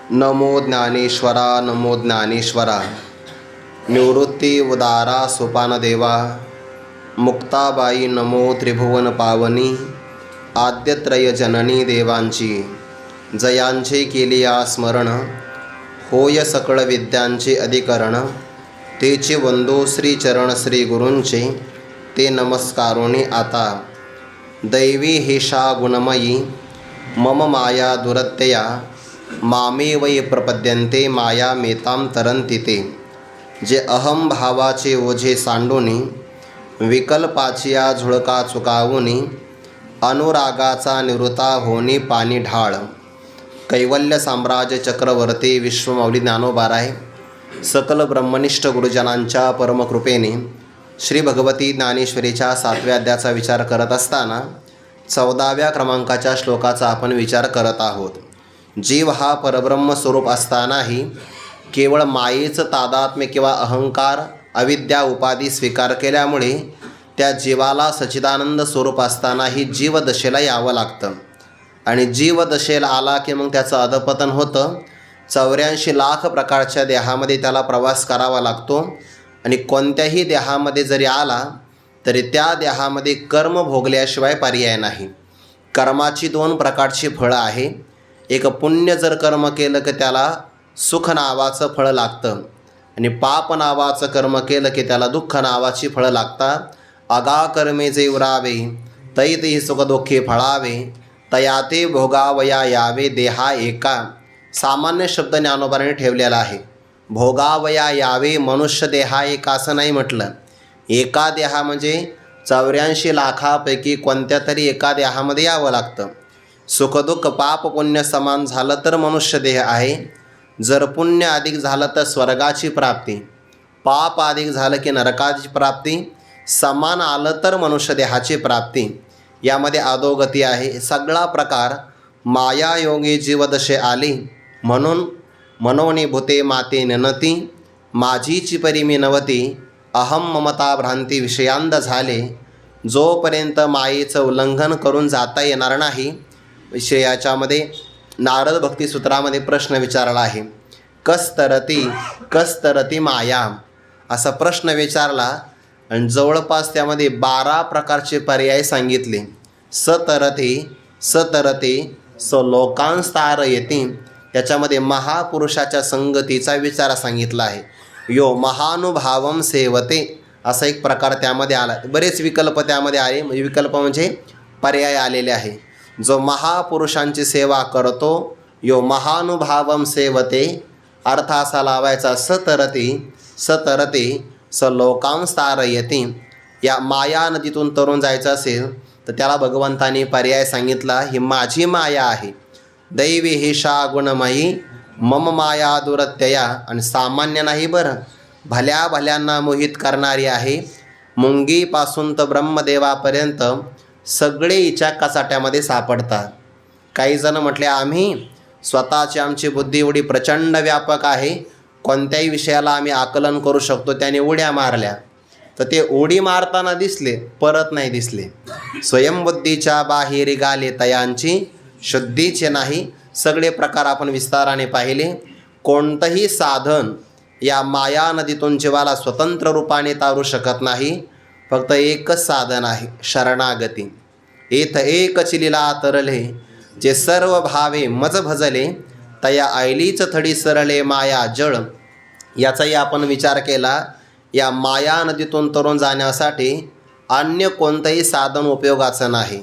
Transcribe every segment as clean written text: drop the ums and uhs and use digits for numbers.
नमो ज्ञानेश्वरा नमो ज्ञानेश्वरा। निवृत्ती उदारा सोपानदेवा। मुक्ताबाई नमो त्रिभुवन पावनी। आद्यत्रय जननी देवांची जयांचे केलिया स्मरण। होय सकळ विद्यांचे अधिकरण। तेचे वंदो श्रीचरण श्री गुरूंचे ते नमस्कारोनी आता। दैवी हेषा गुणमयी मम माया दुरत्यया। मामे वै प्रपद्यन्ते माया मेतां तरन्ति ते। जे अहम भावाचे ओझे सांडूनी विकल्पाचिया झुळका चुकावूनी। अनुरागाचा निवृत्ता होनी पाणी ढाळ। कैवल्य साम्राज्य चक्रवर्ती विश्वमौली ज्ञानोबाराय सकल ब्रह्मनिष्ठ गुरुजनांच्या परमकृपेने श्री भगवती ज्ञानेश्वरीच्या 7व्या अध्यायाचा विचार करत असताना 14व्या क्रमांकाच्या श्लोकाचा आपण विचार करत आहोत। जीव हा परब्रह्म स्वरूप असतानाही केवळ मायेचं तादात्म्य किंवा अहंकार अविद्या उपाधी स्वीकार केल्यामुळे त्या जीवाला सच्चिदानंद स्वरूप असतानाही जीवदशेला यावं लागतं आणि जीवदशेला आला की मग त्याचं अधपतन होतं। 84 लाख प्रकारच्या देहामध्ये त्याला प्रवास करावा लागतो आणि कोणत्याही देहामध्ये जरी आला तरी त्या देहामध्ये कर्म भोगल्याशिवाय पर्याय नाही। कर्माची 2 प्रकारची फळं आहे। एक पुण्य जर कर्म केलं की त्याला सुख नावाचं फळ लागतं आणि पाप नावाचं कर्म केलं की त्याला दुःख नावाची फळं लागतात। अगा कर्मे जे उरावे तैतेही सुख दुःखे फळावे। तयाते भोगावया यावे देहा एका। सामान्य शब्द ज्ञानोबाने ठेवलेला आहे। भोगावया यावे मनुष्य देहा एक असं नाही म्हटलं। एका देहा म्हणजे 84 लाखापैकी कोणत्या तरी एका देहामध्ये यावं लागतं। सुखदुःख पाप पुण्य समान झालं तर मनुष्य देह आहे। जर पुण्य अधिक झालं तर स्वर्गाची प्राप्ती, पाप अधिक झालं की नरकाची प्राप्ती, समान आलं तर मनुष्य देहाची प्राप्ती। यामध्ये अधोगती आहे। सगळा प्रकार मायायोगी जीवदशे आली म्हणून मनोनी भूते माते ननती। माझीची परी मी नवती अहम ममता भ्रांती विषयांद झाले। जोपर्यंत मायेचं उल्लंघन करून जाता येणार नाही विषयाच्यामध्ये नारद भक्तिसूत्रामध्ये प्रश्न विचारला आहे। कस्तरती माया असा प्रश्न विचारला आणि जवळपास त्यामध्ये 12 प्रकारचे पर्याय सांगितले। सतरती लोकांस्तारयती त्याच्यामध्ये महापुरुषाच्या संगतीचा विचार सांगितला आहे। यो महानुभावम सेवते असा एक प्रकार त्यामध्ये आला। बरेच विकल्प त्यामध्ये आले, म्हणजे विकल्प म्हणजे पर्याय आलेले आहे। जो महापुरुषांची सेवा करतो यो महानुभावम सेवते अर्थ असा लावायचा सतरती लोकांस्तारयती। या माया नदीतून तरुण जायचं असेल तर त्याला भगवंतांनी पर्याय सांगितला, ही माझी माया आहे। दैवी हेषा गुणमयी मम माया दुरत्यया। आणि सामान्य नाही बरं, भल्या भल्यांना मोहित करणारी आहे। मुंगीपासून तर ब्रह्मदेवापर्यंत सगळे हिच्या कचाट्यामध्ये सापडतात। काही जण म्हटले आम्ही स्वतःची आमची बुद्धी एवढी प्रचंड व्यापक आहे, कोणत्याही विषयाला आम्ही आकलन करू शकतो। त्याने उड्या मारल्या तर ते उडी मारताना दिसले, परत नाही दिसले। स्वयंबुद्धीच्या बाहेर गाले तयांची शुद्धीचे नाही। सगळे प्रकार आपण विस्ताराने पाहिले। कोणतंही साधन या माया नदीतून जीवाला स्वतंत्र रूपाने तारू शकत नाही। फक्त एकच साधन आहे, शरणागती। एथ एकच लीला तरले जे सर्व भावे मज भजले। तया ऐलीच थडी सरले माया जळ। याचाही आपण विचार केला। या माया नदीतून तरुण जाण्यासाठी अन्य कोणतंही साधन उपयोगाचं नाही।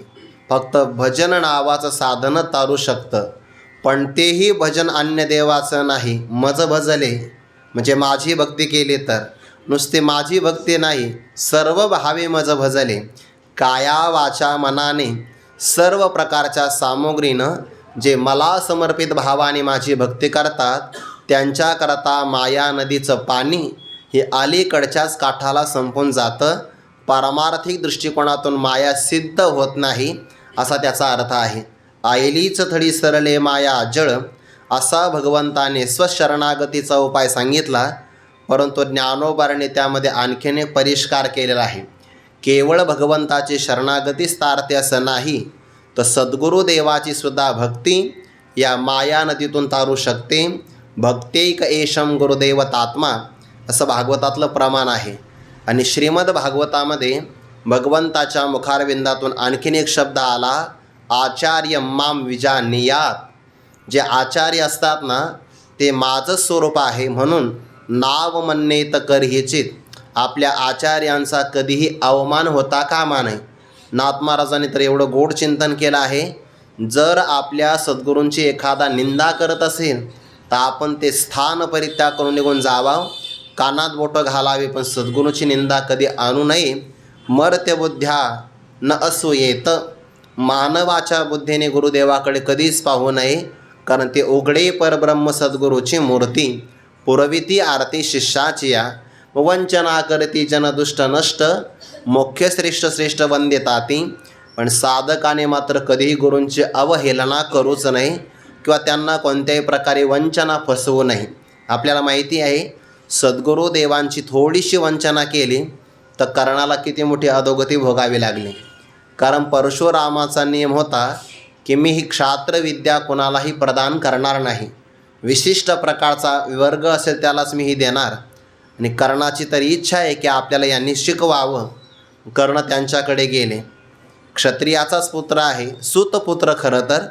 फक्त भजन नावाचं साधन तारू शकतं, पण तेही भजन अन्य देवाचं नाही। मज भजले म्हणजे माझी भक्ती केली तर, नुसती माझी भक्ती नाही, सर्व भावे मज भजले। काया वाचा मनाने सर्व प्रकारच्या सामुग्रीनं जे मला समर्पित भावाने माझी भक्ती करतात त्यांच्याकरता माया नदीचं पाणी हे अलीकडच्याच काठाला संपून जातं। पारमार्थिक दृष्टिकोनातून माया सिद्ध होत नाही असा त्याचा अर्थ आहे। आयलीच थडी सरले माया जळ असा भगवंताने स्वशरणागतीचा उपाय सांगितला। परंतु ज्ञानोबाने त्यामध्ये आणखीन एक परिष्कार केलेला आहे। केवळ भगवंताची शरणागतीच तारते असं नाही, तर सद्गुरुदेवाची सुद्धा भक्ती या माया नदीतून तारू शकते. भक्तैक एषम गुरुदेवतात्मा असं भागवतातलं प्रमाण आहे. आणि श्रीमद भागवतामध्ये भगवंताच्या मुखारविंदातून आणखीन एक शब्द आला, आचार्य माम विजानीयात. जे आचार्य असतात ना ते माझं स्वरूप आहे म्हणून नाव म्हणेत करहिचित. आपल्या आचार्यांचा कधीही अवमान होता कामा नये. नाथ महाराजांनी तर एवढं गोड चिंतन केलं आहे, जर आपल्या सद्गुरूंची एखादा निंदा करत असेल तर आपण ते स्थान परित्याग करून निघून जावं, कानात बोटं घालावे, पण सद्गुरूची निंदा कधी आणू नये. मर्त्यबुद्ध्या न असूयेत. मानवाच्या बुद्धीने गुरुदेवाकडे कधीच पाहू नये, कारण ते उघडे परब्रह्म सद्गुरूची मूर्ती. पुरविती आरती शिष्याची या, वंचना करती जनदुष्ट नष्ट. मुख्य श्रेष्ठ श्रेष्ठ वंद्यताती. पण साधकाने मात्र कधीही गुरूंची अवहेलना करूच नाही किंवा त्यांना कोणत्याही प्रकारे वंचना फसवू नये. आपल्याला माहिती आहे सद्गुरू देवांची थोडीशी वंचना केली तर कर्णाला किती मोठी अधोगती भोगावी लागली. कारण परशुरामाचा नियम होता की मी ही क्षात्रविद्या कोणालाही प्रदान करणार नाही, विशिष्ट प्रकारचा वर्ग असेल त्यालाच मी ही देणार. आणि कर्णाची तरी इच्छा आहे की आपल्याला यांनी शिकवावं. कर्ण त्यांच्याकडे गेले. क्षत्रियाचाच पुत्र आहे, सूतपुत्र खरं तर,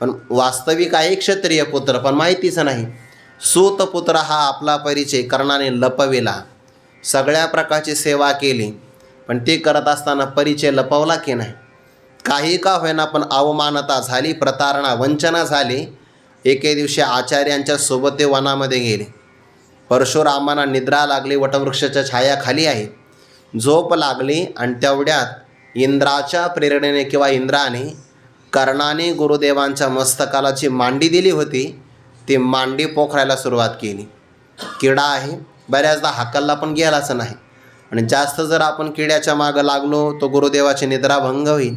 पण वास्तविक आहे क्षत्रिय पुत्र, पण माहितीच नाही. सूतपुत्र हा आपला परिचय कर्णाने लपविला. सगळ्या प्रकारची सेवा केली, पण ते करत असताना परिचय लपवला की नाही. काही का होईना पण अवमानता झाली, प्रतारणा वंचना झाली. एके दिवशी आचार्यांच्या सोबत ते वनामध्ये गेले. परशुरामांना निद्रा लागली, वटवृक्षाच्या छायाखाली आहे. झोप लागली आणि तेवढ्यात इंद्राच्या प्रेरणेने किंवा इंद्राने कर्णाने गुरुदेवांच्या मस्तकाला जी मांडी दिली होती ती मांडी पोखरायला सुरुवात केली. किडा आहे, बऱ्याचदा हाकलला पण गेलाच नाही. आणि जास्त जर आपण किड्याच्या मागं लागलो तो गुरुदेवाची निद्रा भंग होईल.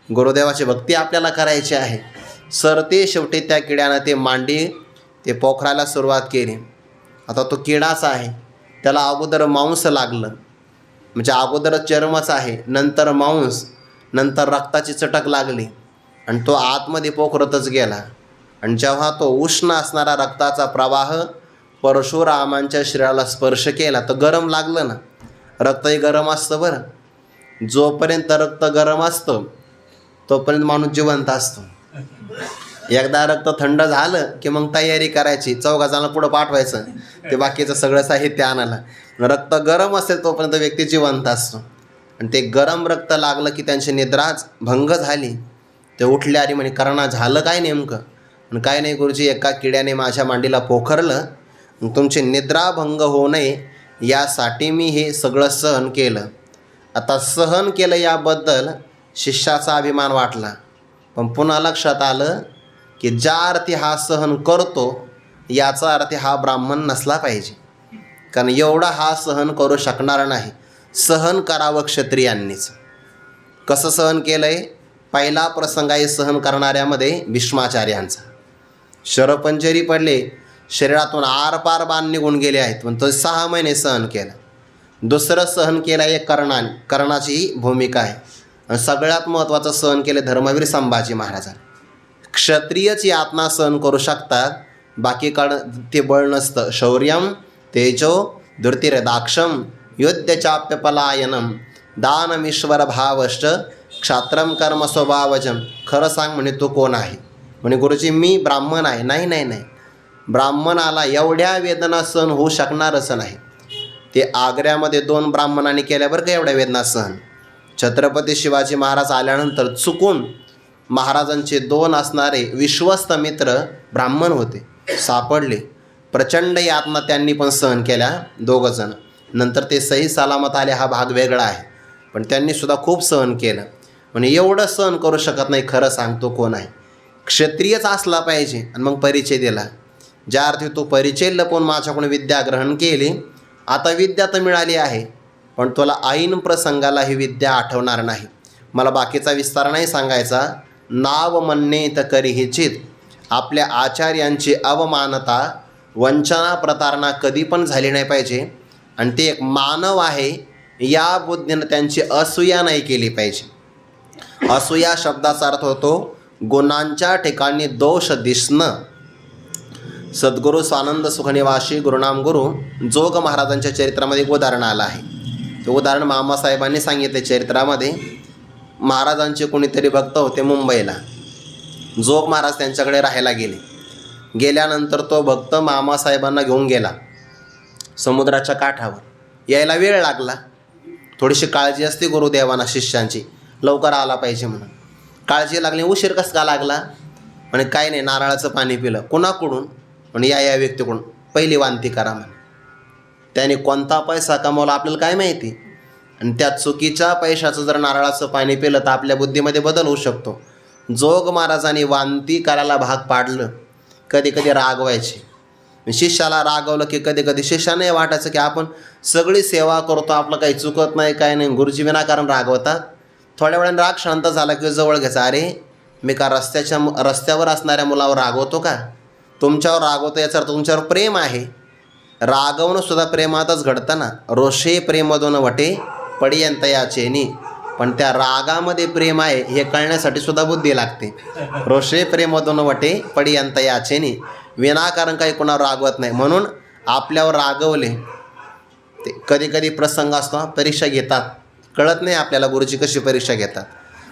गुरुदेवाची भक्ती आपल्याला करायची आहे. सरते शेवटी त्या किड्यानं ते मांडी ते पोखरायला सुरुवात केली. आता तो किडाच आहे, त्याला अगोदर मांस लागलं, म्हणजे अगोदर चर्मच आहे, नंतर मांस, नंतर रक्ताची चटक लागली आणि तो आतमध्ये पोखरतच गेला. आणि जेव्हा तो उष्ण असणारा रक्ताचा प्रवाह परशुरामांच्या शरीराला स्पर्श केला तर गरम लागलं ना. रक्तही गरम असतं बरं. जोपर्यंत रक्त गरम असतं तोपर्यंत माणूस जिवंत असतो. एकदा रक्त थंड झालं की मग तयारी करायची, चौघाजणांना पुढं पाठवायचं, ते बाकीचं सगळं साहित्य आणायला. रक्त गरम असेल तोपर्यंत व्यक्ती जिवंत असतो. आणि ते गरम रक्त लागलं की त्यांची निद्राच भंग झाली. ते उठले आणि म्हणे कर्णा झालं काय नेमकं. आणि काय नाही गुरुजी, एका किड्याने माझ्या मांडीला पोखरलं, तुमची निद्रा भंग होऊ नये यासाठी मी हे सगळं सहन केलं. आता सहन केलं याबद्दल शिष्याचा अभिमान वाटला, पण पुन्हा लक्षात आलं की ज्या अर्थी हा सहन करतो याचा अर्थ हा ब्राह्मण नसला पाहिजे, कारण एवढा हा सहन करू शकणार नाही. सहन करावं क्षत्रियांनीच. कसं सहन केलं आहे? पहिला प्रसंग आहे सहन करणाऱ्यामध्ये भीष्माचार्यांचा. शरपंजरी पडले, शरीरातून आरपार बाण निघून गेले आहेत, पण तो 6 महिने सहन केलं. दुसरं सहन केलं आहे कर्णाची भूमिका आहे. आणि सगळ्यात महत्त्वाचं सहन केले धर्मवीर संभाजी महाराजांनी. क्षत्रियच यातना सहन करू शकतात, बाकीकडं ते बळ नसतं. शौर्यम तेजो धृतिरदाक्षम युद्धचाप्यपलायनम दानमीश्वर भावश्च क्षात्रम कर्म स्वभावजम. खरं सांग म्हणे तू कोण आहे? म्हणे गुरुजी मी ब्राह्मण आहे. नाही नाही नाही, ब्राह्मणाला एवढ्या वेदना सहन होऊ शकणारच नाही. ते आग्र्यामध्ये 2 ब्राह्मणांनी केल्या बरं का एवढ्या वेदना सहन. छत्रपती शिवाजी महाराज आल्यानंतर चुकून महाराजांचे 2 असणारे विश्वस्त मित्र ब्राह्मण होते, सापडले. प्रचंड यातना त्यांनी पण सहन केल्या 2 जण. नंतर ते सही सलामत आले, हा भाग वेगळा आहे, पण त्यांनीसुद्धा खूप सहन केलं. म्हणजे एवढं सहन करू शकत नाही. खरं सांगतो कोण आहे? क्षत्रियच असला पाहिजे. आणि मग परिचय दिला. ज्या अर्थी तू परिचय लपवून माझ्याकडून विद्या ग्रहण केली, आता विद्या तर मिळाली आहे, पण तुला ऐन प्रसंगाला ही विद्या आठवणार नाही. मला बाकीचा विस्तार नाही सांगायचा. नाव म्हणणे तर करीहिचित. आपल्या आचार्यांची अवमानता, वंचना, प्रतारणा कधी पण झाली नाही पाहिजे. आणि ते एक मानव आहे या बुद्धीनं त्यांची असूया नाही केली पाहिजे. असूया शब्दाचा अर्थ होतो गुणांच्या ठिकाणी दोष दिसणं. सद्गुरू स्वानंद सुखनिवासी गुरुनाम गुरु जोग महाराजांच्या चरित्रामध्ये एक उदाहरण आलं आहे. ते उदाहरण मामासाहेबांनी सांगितले चरित्रामध्ये. महाराजांचे कोणीतरी भक्त होते मुंबईला. जोग महाराज त्यांच्याकडे राहायला गेले. गेल्यानंतर तो भक्त मामासाहेबांना घेऊन गेला समुद्राच्या काठावर. यायला वेळ लागला. थोडीशी काळजी असते गुरुदेवांना शिष्यांची, लवकर आला पाहिजे म्हणून. काळजी लागली. उशीर कसा का लागला? म्हणे काही नाही, नारळाचं पाणी पिलं. कुणाकडून? म्हणे या व्यक्तीकडून. पहिली वांती करा म्हणे. त्याने कोणता पैसा कमावला आपल्याला काय माहिती. आणि त्या चुकीच्या पैशाचं जर नारळाचं पाणी पिलं तर आपल्या बुद्धीमध्ये बदल होऊ शकतो. जोग महाराजांनी वांती करायला भाग पाडलं. कधी कधी रागवायचे. शिष्याला रागवलं की कधी कधी शिष्याने वाटायचं की आपण सगळी सेवा करतो, आपलं काही चुकत नाही, काय नाही. गुरुजी विनाकारण रागवतात. थोड्या वेळाने राग शांत झाला की जवळ घ्यायचा. अरे मी का रस्त्यावर असणाऱ्या मुलावर रागवतो का? तुमच्यावर रागवतो याचा अर्थ तुमच्यावर प्रेम आहे. रागवणं सुद्धा प्रेमातच घडतं ना. रोषे प्रेमदोन वटे पडियंत याचेनी. पण त्या रागामध्ये प्रेम आहे हे कळण्यासाठी सुद्धा बुद्धी लागते. रोषे प्रेमदोन वटे पडियंत याचेनी. विनाकारण काही कोणावर रागवत नाही. म्हणून आपल्यावर रागवले ते कधी कधी प्रसंग असतो, परीक्षा घेतात. कळत नाही आपल्याला गुरुजी कशी परीक्षा घेतात.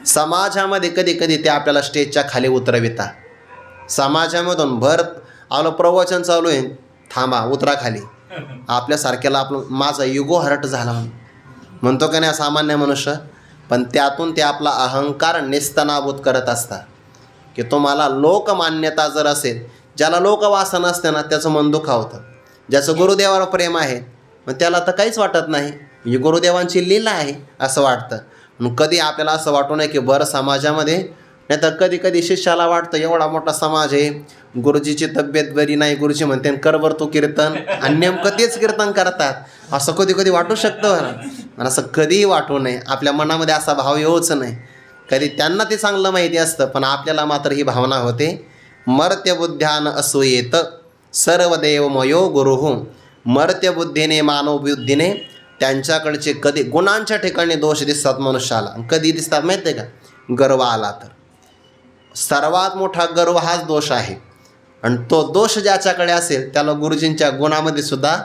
समाजामध्ये कधी कधी ते आपल्याला स्टेजच्या खाली उतरवितात. समाजामधून आपलं प्रवचन चालू आहे, थांबा उतरा खाली. आपल्यासारख्याला माझा युगो हर्ट झाला म्हणतो का नाही सामान्य मनुष्य. पण त्यातून ते आपला अहंकार नेस्तनाबूत करत असतात. की तुम्हाला लोकमान्यता जर असेल, ज्याला लोकवासना असते ना त्याचं मन दुखावतं. ज्याचं गुरुदेवावर प्रेम आहे मग त्याला तर काहीच वाटत नाही, ही गुरुदेवांची लीला आहे असं वाटतं. मग कधी आपल्याला असं वाटू नये की बरं समाजामध्ये, नाही तर कधी कधी शिष्याला वाटतं एवढा मोठा समाज आहे, गुरुजीची तब्येत बरी नाही, गुरुजी म्हणते कर बर तू कीर्तन, आणि नेमकं तेच कीर्तन करतात. असं कधी कधी वाटू शकतं. आणि असं कधीही वाटू नये. आपल्या मनामध्ये असा भाव येऊच नाही. कधी त्यांना ते चांगलं माहिती असतं पण आपल्याला मात्र ही भावना होते. मर्त्यबुद्ध्यान असूयेत सर्वदेव मयो गुरुहू. मर्त्यबुद्धीने मानवबुद्धीने त्यांच्याकडचे कधी गुणांच्या ठिकाणी दोष दिसतात मनुष्याला. कधी दिसतात माहिती आहे का? गर्व आला तर. सर्वात मोठा गर्व हाच दोष आहे. आणि तो दोष ज्याच्याकडे असेल त्याला गुरुजींच्या गुणामध्ये सुद्धा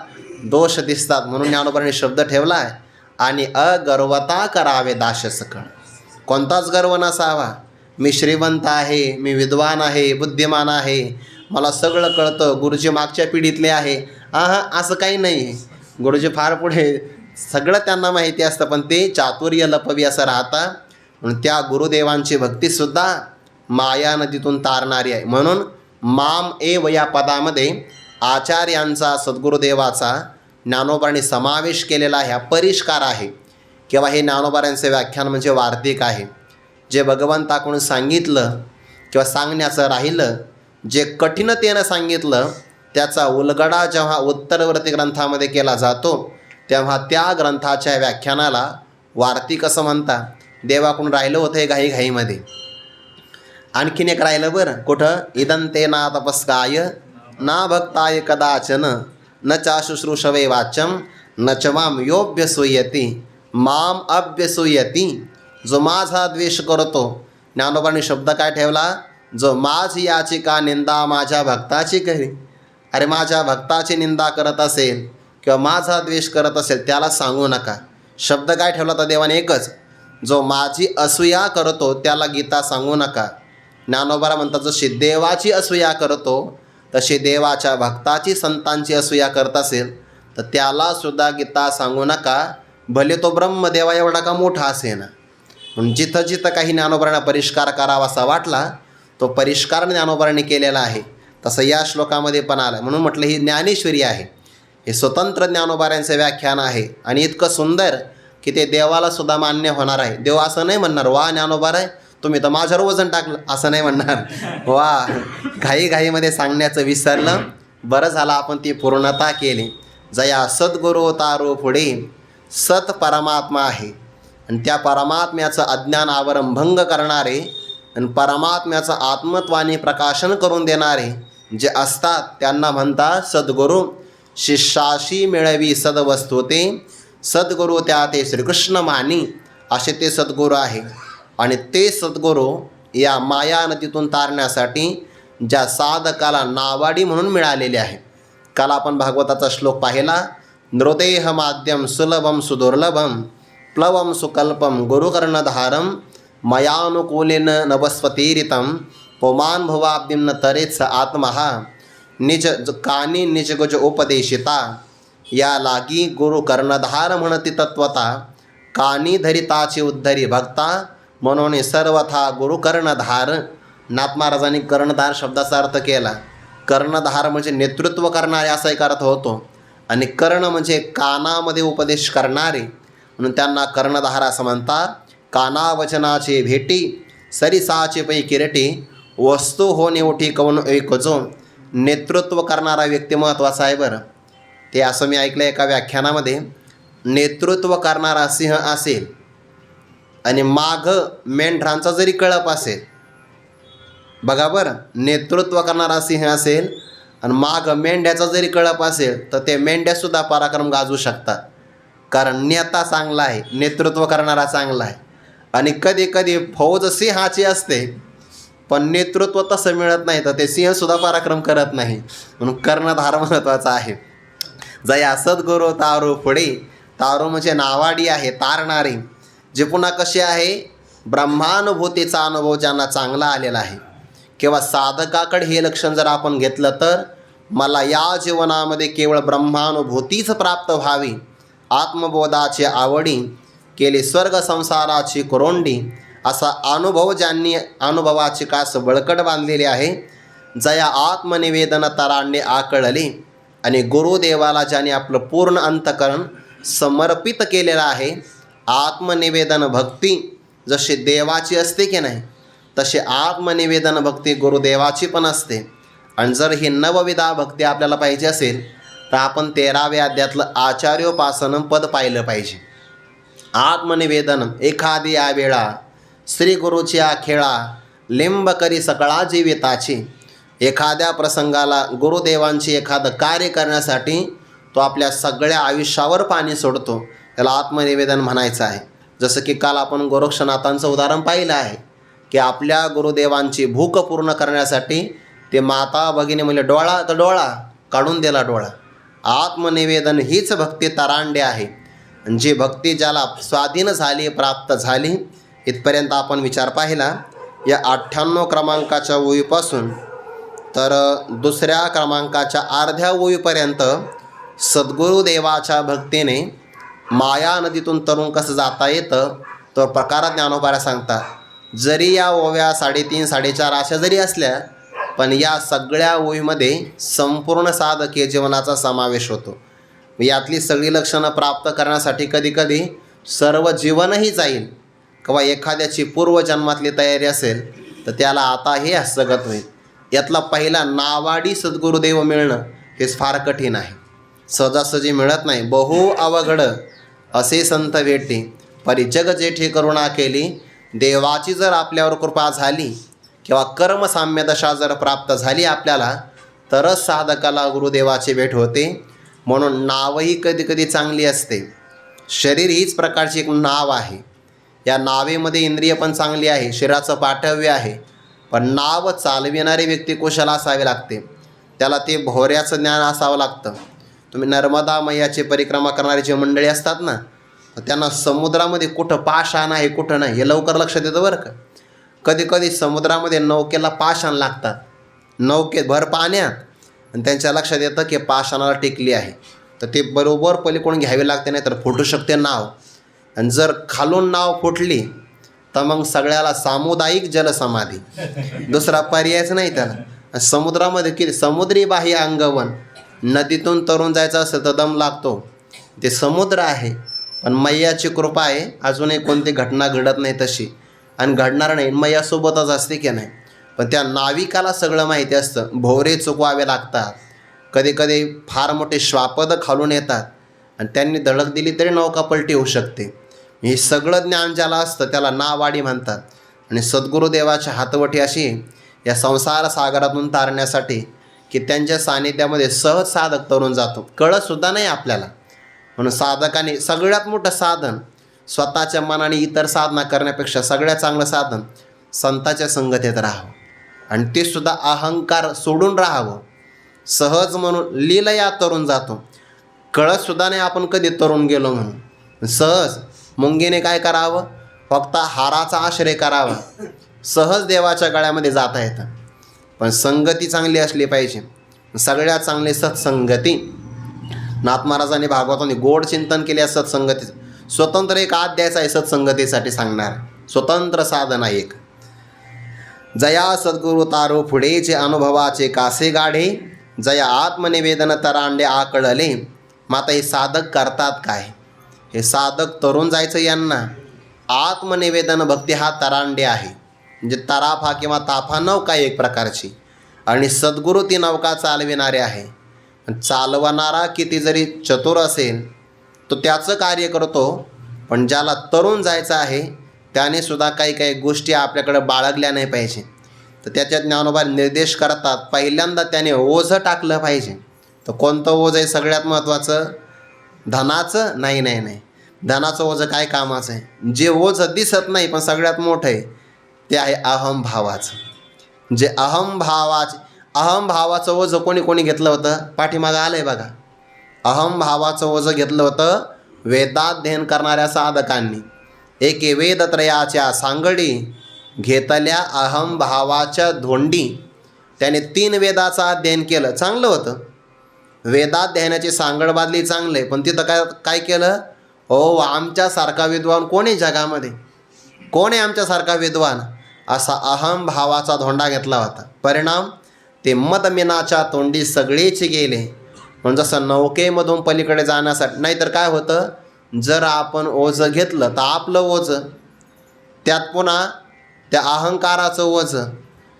दोष दिसतात. म्हणून ज्ञानोबांनी शब्द ठेवला आहे, आणि अगर्वता करावे दाश सकळ. कोणताच गर्व नसावा. मी श्रीमंत आहे, मी विद्वान आहे, बुद्धिमान आहे, मला सगळं कळतं, गुरुजी मागच्या पिढीतले आहे, असं काही नाही. गुरुजी फार पुढे, सगळं त्यांना माहिती असतं पण ते चातुर्य लपवी असं राहतात. म्हणून त्या गुरुदेवांची भक्तीसुद्धा माया नदीतून तारणारी आहे. म्हणून माम एव या पदामध्ये आचार्यांचा, सद्गुरुदेवाचा ज्ञानोबांनी समावेश केलेला आहे. हा परिष्कार आहे किंवा हे ज्ञानोबांचे व्याख्यान म्हणजे वार्तिक आहे. जे भगवंताकडून सांगितलं किंवा सांगण्याचं राहिलं, जे कठीणतेनं सांगितलं त्याचा उलगडा जेव्हा उत्तरवर्ती ग्रंथामध्ये केला जातो तेव्हा त्या ग्रंथाच्या व्याख्यानाला वार्तिक असं म्हणतात. देवाकडून राहिलं होतं हे घाईघाईमध्ये. आणखीन एक राहिलं बरं. कुठं? इदंते ना तपस्काय ना भक्ताय कदाचन न चा शुश्रूषवे वाच्यम न च माम योभ्यसूयती माम अभ्यसूयती. जो माझा द्वेष करतो, ज्ञानोबांनी शब्द काय ठेवला? जो माझी याचिका निंदा माझ्या भक्ताची करी. अरे माझ्या भक्ताची निंदा करत असेल किंवा माझा द्वेष करत असेल त्याला सांगू नका. शब्द काय ठेवला तर देवाने एकच, जो माझी असूया करतो त्याला गीता सांगू नका. ज्ञानोबा म्हणतात जशी देवाची असूया करतो तशी देवाच्या भक्ताची, संतांची असूया करत असेल तर त्याला सुद्धा गीता सांगू नका, भले तो ब्रह्मदेवा एवढा का मोठा असे ना. म्हणून जिथं जिथं काही ज्ञानोबांना परिष्कार करावासा वाटला तो परिष्कार ज्ञानोबांनी केलेला आहे. तसं या श्लोकामध्ये पण आलं. म्हणून म्हटलं ही ज्ञानेश्वरी आहे, हे स्वतंत्र ज्ञानोबांचे व्याख्यान आहे. आणि इतकं सुंदर की ते देवाला सुद्धा मान्य होणार आहे. देव असं नाही म्हणणार वा ज्ञानोबा आहे तुम्ही तर माझ्यावर वजन टाकलं, असं नाही म्हणणार. वा घाईघाईमध्ये सांगण्याचं विसरलं, बरं झालं आपण ती पूर्णता केली. जया सद्गुरू तारो पुढे सत परमात्मा आहे. आणि त्या परमात्म्याचं अज्ञान आवरण भंग करणारे आणि परमात्म्याचं आत्मत्वाने प्रकाशन करून देणारे जे असतात त्यांना म्हणतात सद्गुरू. शिष्याशी मिळवी सद्वस्तू ते सद्गुरू त्या ते श्रीकृष्ण मानी, असे ते सद्गुरू आहे. आणि ते सद्गुरू या माया नदीतून तारण्यासाठी ज्या साधकाला नावाडी म्हणून मिळालेले आहे. काल आपण भागवताचा श्लोक पाहिला. नृदेह माध्यम सुलभम सुदुर्लभम प्लवम सुकल्पम गुरुकर्णधारम मयानुकूलेन नवस्वतीरितम पुमान भवाब्दिम न तरेच आत्महा निज कानी निजगुज उपदेशिता या लागी गुरु कर्णधार म्हणती तत्वता कानी धरिताची उद्धरी भक्ता म्हणून सर्वथा गुरु कर्णधार. नाथ महाराजांनी कर्णधार शब्दाचा अर्थ केला. कर्णधार म्हणजे नेतृत्व करणारे असा एक अर्थ होतो आणि कर्ण म्हणजे कानामध्ये उपदेश करणारे म्हणून त्यांना कर्णधार असं म्हणतात. कानावचनाचे भेटी सरिसाचे पै किरटी वस्तू होणे उठी कवन एकजो. नेतृत्व करणारा व्यक्ती महत्त्वाचा आहे बरं. ते असं मी ऐकलं एका व्याख्यानामध्ये. नेतृत्व करणारा सिंह असेल आणि माघ मेंढरांचा जरी कळप असेल, बघा बरं, नेतृत्व करणारा सिंह असेल आणि माघ मेंढ्याचा जरी कळप असेल तर ते मेंढ्यासुद्धा पराक्रम गाजवू शकतात. कारण नेता चांगला आहे, नेतृत्व करणारा चांगला आहे. आणि कधी कधी फौज सिंहाची असते पण नेतृत्व तसं मिळत नाही तर ते सिंहसुद्धा पराक्रम करत नाही. म्हणून कर्णधार महत्त्वाचा आहे. जया सद्गुरू तारू पुढे. तारू म्हणजे नावाडी आहे, तारणारी. जे पुन्हा कसे आहे, ब्रह्मानुभूतीचा अनुभव ज्यांना चांगला आलेला आहे किंवा साधकाकडे हे लक्षण जर आपण घेतलं तर मला या जीवनामध्ये केवळ ब्रह्मानुभूतीच प्राप्त व्हावी, आत्मबोधाची आवडी केली स्वर्ग संसाराची कुरोंडी असा अनुभव ज्यांनी अनुभवाची कास बळकट बांधलेली आहे. जया आत्मनिवेदन तरांनी आकळली आणि गुरुदेवाला ज्याने आपलं पूर्ण अंतकरण समर्पित केलेलं आहे. आत्मनिवेदन भक्ती जशी देवाची असते की नाही तशी आत्मनिवेदन भक्ती गुरुदेवाची पण असते. आणि जर ही नवविधा भक्ती आपल्याला पाहिजे असेल तर आपण 13व्या अध्यायातलं आचार्योपासन पद पाहिलं पाहिजे. आत्मनिवेदन एखादी या वेळा श्री गुरुची आखेळा लिंब करी सकळा जीविताची. एखाद्या प्रसंगाला गुरुदेवांची एखादं कार्य करण्यासाठी तो आपल्या सगळ्या आयुष्यावर पाणी सोडतो, त्याला आत्मनिवेदन म्हणायचं आहे. जसं की काल आपण गोरक्षनाथांचं उदाहरण पाहिलं आहे की आपल्या गुरुदेवांची भूक पूर्ण करण्यासाठी ते माता भगिनी म्हणजे डोळा तर डोळा काढून दिला डोळा. आत्मनिवेदन हीच भक्ती तरांडे आहे. जी भक्ती ज्याला स्वाधीन झाली, प्राप्त झाली. इथपर्यंत आपण विचार पाहिला. या 98 क्रमांकाच्या ओळीपासून तर दुसऱ्या क्रमांकाच्या अर्ध्या ओळीपर्यंत सद्गुरुदेवाच्या भक्तीने माया नदीतून तरुण कसं जाता येतं तर प्रकारात ज्ञानोबाऱ्या सांगतात. जरी या ओव्या 3.5 4.5 अशा जरी असल्या पण या सगळ्या ओळीमध्ये संपूर्ण साधकीय जीवनाचा समावेश होतो. यातली सगळी लक्षणं प्राप्त करण्यासाठी कधीकधी सर्व जीवनही जाईल किंवा एखाद्याची पूर्वजन्मातली तयारी असेल तर त्याला आता हे हस्तगत होईल. यातला पहिला नावाडी सद्गुरुदेव मिळणं हेच फार कठीण आहे, सहजासहजी मिळत नाही. बहु अवघड असे संत भेटी परी जग जेठी करुणा केली. देवाची जर आपल्यावर कृपा झाली किंवा कर्मसाम्य दशा जर प्राप्त झाली आपल्याला तरच साधकाला गुरुदेवाची भेट होते. म्हणून नावही कधीकधी चांगली असते. शरीर हीच प्रकारची एक नाव आहे. या नावेमध्ये इंद्रिय पण चांगली आहे, शरीराचं पाठव्य आहे. पण नाव चालविणारी व्यक्ती कुशल असावी लागते, त्याला ते भोवऱ्याचं ज्ञान असावं लागतं. तुम्ही नर्मदा मैयाची परिक्रमा करणारी जी मंडळी असतात ना त्यांना समुद्रामध्ये कुठं पाषाण आहे कुठं नाही हे लवकर लक्षात येतं बरं का. कधी कधी समुद्रामध्ये नौकेला पाषाण लागतात, नौकेत भर पाण्यात, आणि त्यांच्या लक्षात येतं की पाषाणाला टेकली आहे तर ते बरोबर पलीकडून घ्यावे लागते, नाही तर फुटू शकते नाव. आणि जर खालून नाव फुटली तर मग सगळ्याला सामुदायिक जलसमाधी, दुसरा पर्यायच नाही त्याला. समुद्रामध्ये किती समुद्री बाह्य अंगवन, नदीतून तरुण जायचं असेल तर दम लागतो, ते समुद्र आहे. पण मैयाची कृपा आहे, अजूनही कोणती घटना घडत नाही तशी आणि घडणार नाही, मैयासोबतच असते की नाही. पण त्या नाविकाला सगळं माहिती असतं, भोवरे चुकवावे लागतात, कधी कधी फार मोठे श्वापद खालून येतात आणि त्यांनी धडक दिली तरी नौका पलटी होऊ शकते. हे सगळं ज्ञान ज्याला असतं त्याला नावाडी म्हणतात. आणि सद्गुरुदेवाच्या हातवटी अशी या संसार सागरातून तारण्यासाठी की त्यांच्या सानिध्यामध्ये सहज साधक तरुण जातो, कळतसुद्धा नाही आपल्याला. म्हणून साधकाने सगळ्यात मोठं साधन स्वतःच्या मनाने इतर साधना करण्यापेक्षा सगळ्यात चांगलं साधन संताच्या संगतीत राहावं आणि ते सुद्धा अहंकार सोडून राहावं. सहज म्हणून लीलया तरुण जातो. कळतसुद्धा नाही आपण कधी तरुण गेलो म्हणून. सहज मुंगीने काय करावं, फक्त हाराचा आश्रय करावा. सहज देवाच्या गळ्यामध्ये जाता येतं. पण संगती चांगली असली पाहिजे. सगळ्यात चांगली सत्संगती. नाथ महाराजांनी भागवतांनी गोड चिंतन केले आहे सत्संगतीचं. स्वतंत्र एक अध्यायच आहे सत्संगतीसाठी सांगणार, स्वतंत्र साधना एक. जया सद्गुरु तारो पुढेचे अनुभवाचे कासे गाढे, जया आत्मनिवेदन तरांडे आकळले. माता हे साधक करतात काय? हे साधक तरुण जायचं यांना. आत्मनिवेदन भक्ती हा तरांडे आहे, म्हणजे तराफा किंवा ताफा नौका एक प्रकारची. आणि सद्गुरू ती नौका चालविणारे आहे. चालवणारा किती जरी चतुर असेल तो त्याचं कार्य करतो, पण ज्याला तरुण जायचं आहे त्याने सुद्धा काही काही गोष्टी आपल्याकडे बाळगल्या नाही पाहिजे. तर त्याच्यात ज्ञानोबा निर्देश करतात, पहिल्यांदा त्याने ओझं टाकलं पाहिजे. तर कोणतं ओझं आहे सगळ्यात महत्त्वाचं? धनाचं? नाही. धनाचं ओझं काय कामाचं आहे? जे ओझं दिसत नाही पण सगळ्यात मोठं आहे ते आहे अहंभावाचं. जे अहंभावाचं ओझं कोणी घेतलं होतं? पाठीमागं आलं आहे बघा. अहंभावाचं ओझं घेतलं होतं वेदाध्ययन करणाऱ्या साधकांनी. एके वेदत्रयाच्या सांगडी घेतल्या अहंभावाच्या धोंडी. त्याने 3 वेदाचं अध्ययन केलं, चांगलं होतं. वेदाध्ययनाची सांगड बांधली, चांगलं आहे. पण तिथं काय केलं? हो, आमच्यासारखा विद्वान कोण आहे जगामध्ये? कोण आहे आमच्यासारखा विद्वान? असा अहंभावाचा धोंडा घेतला होता. परिणाम ते मदमिनाच्या तोंडी सगळेच गेले. पण जसं नौकेमधून पलीकडे जाण्यासाठी, नाहीतर काय होतं, जर आपण ओझं घेतलं तर आपलं ओझं, त्यात पुन्हा त्या अहंकाराचं ओझं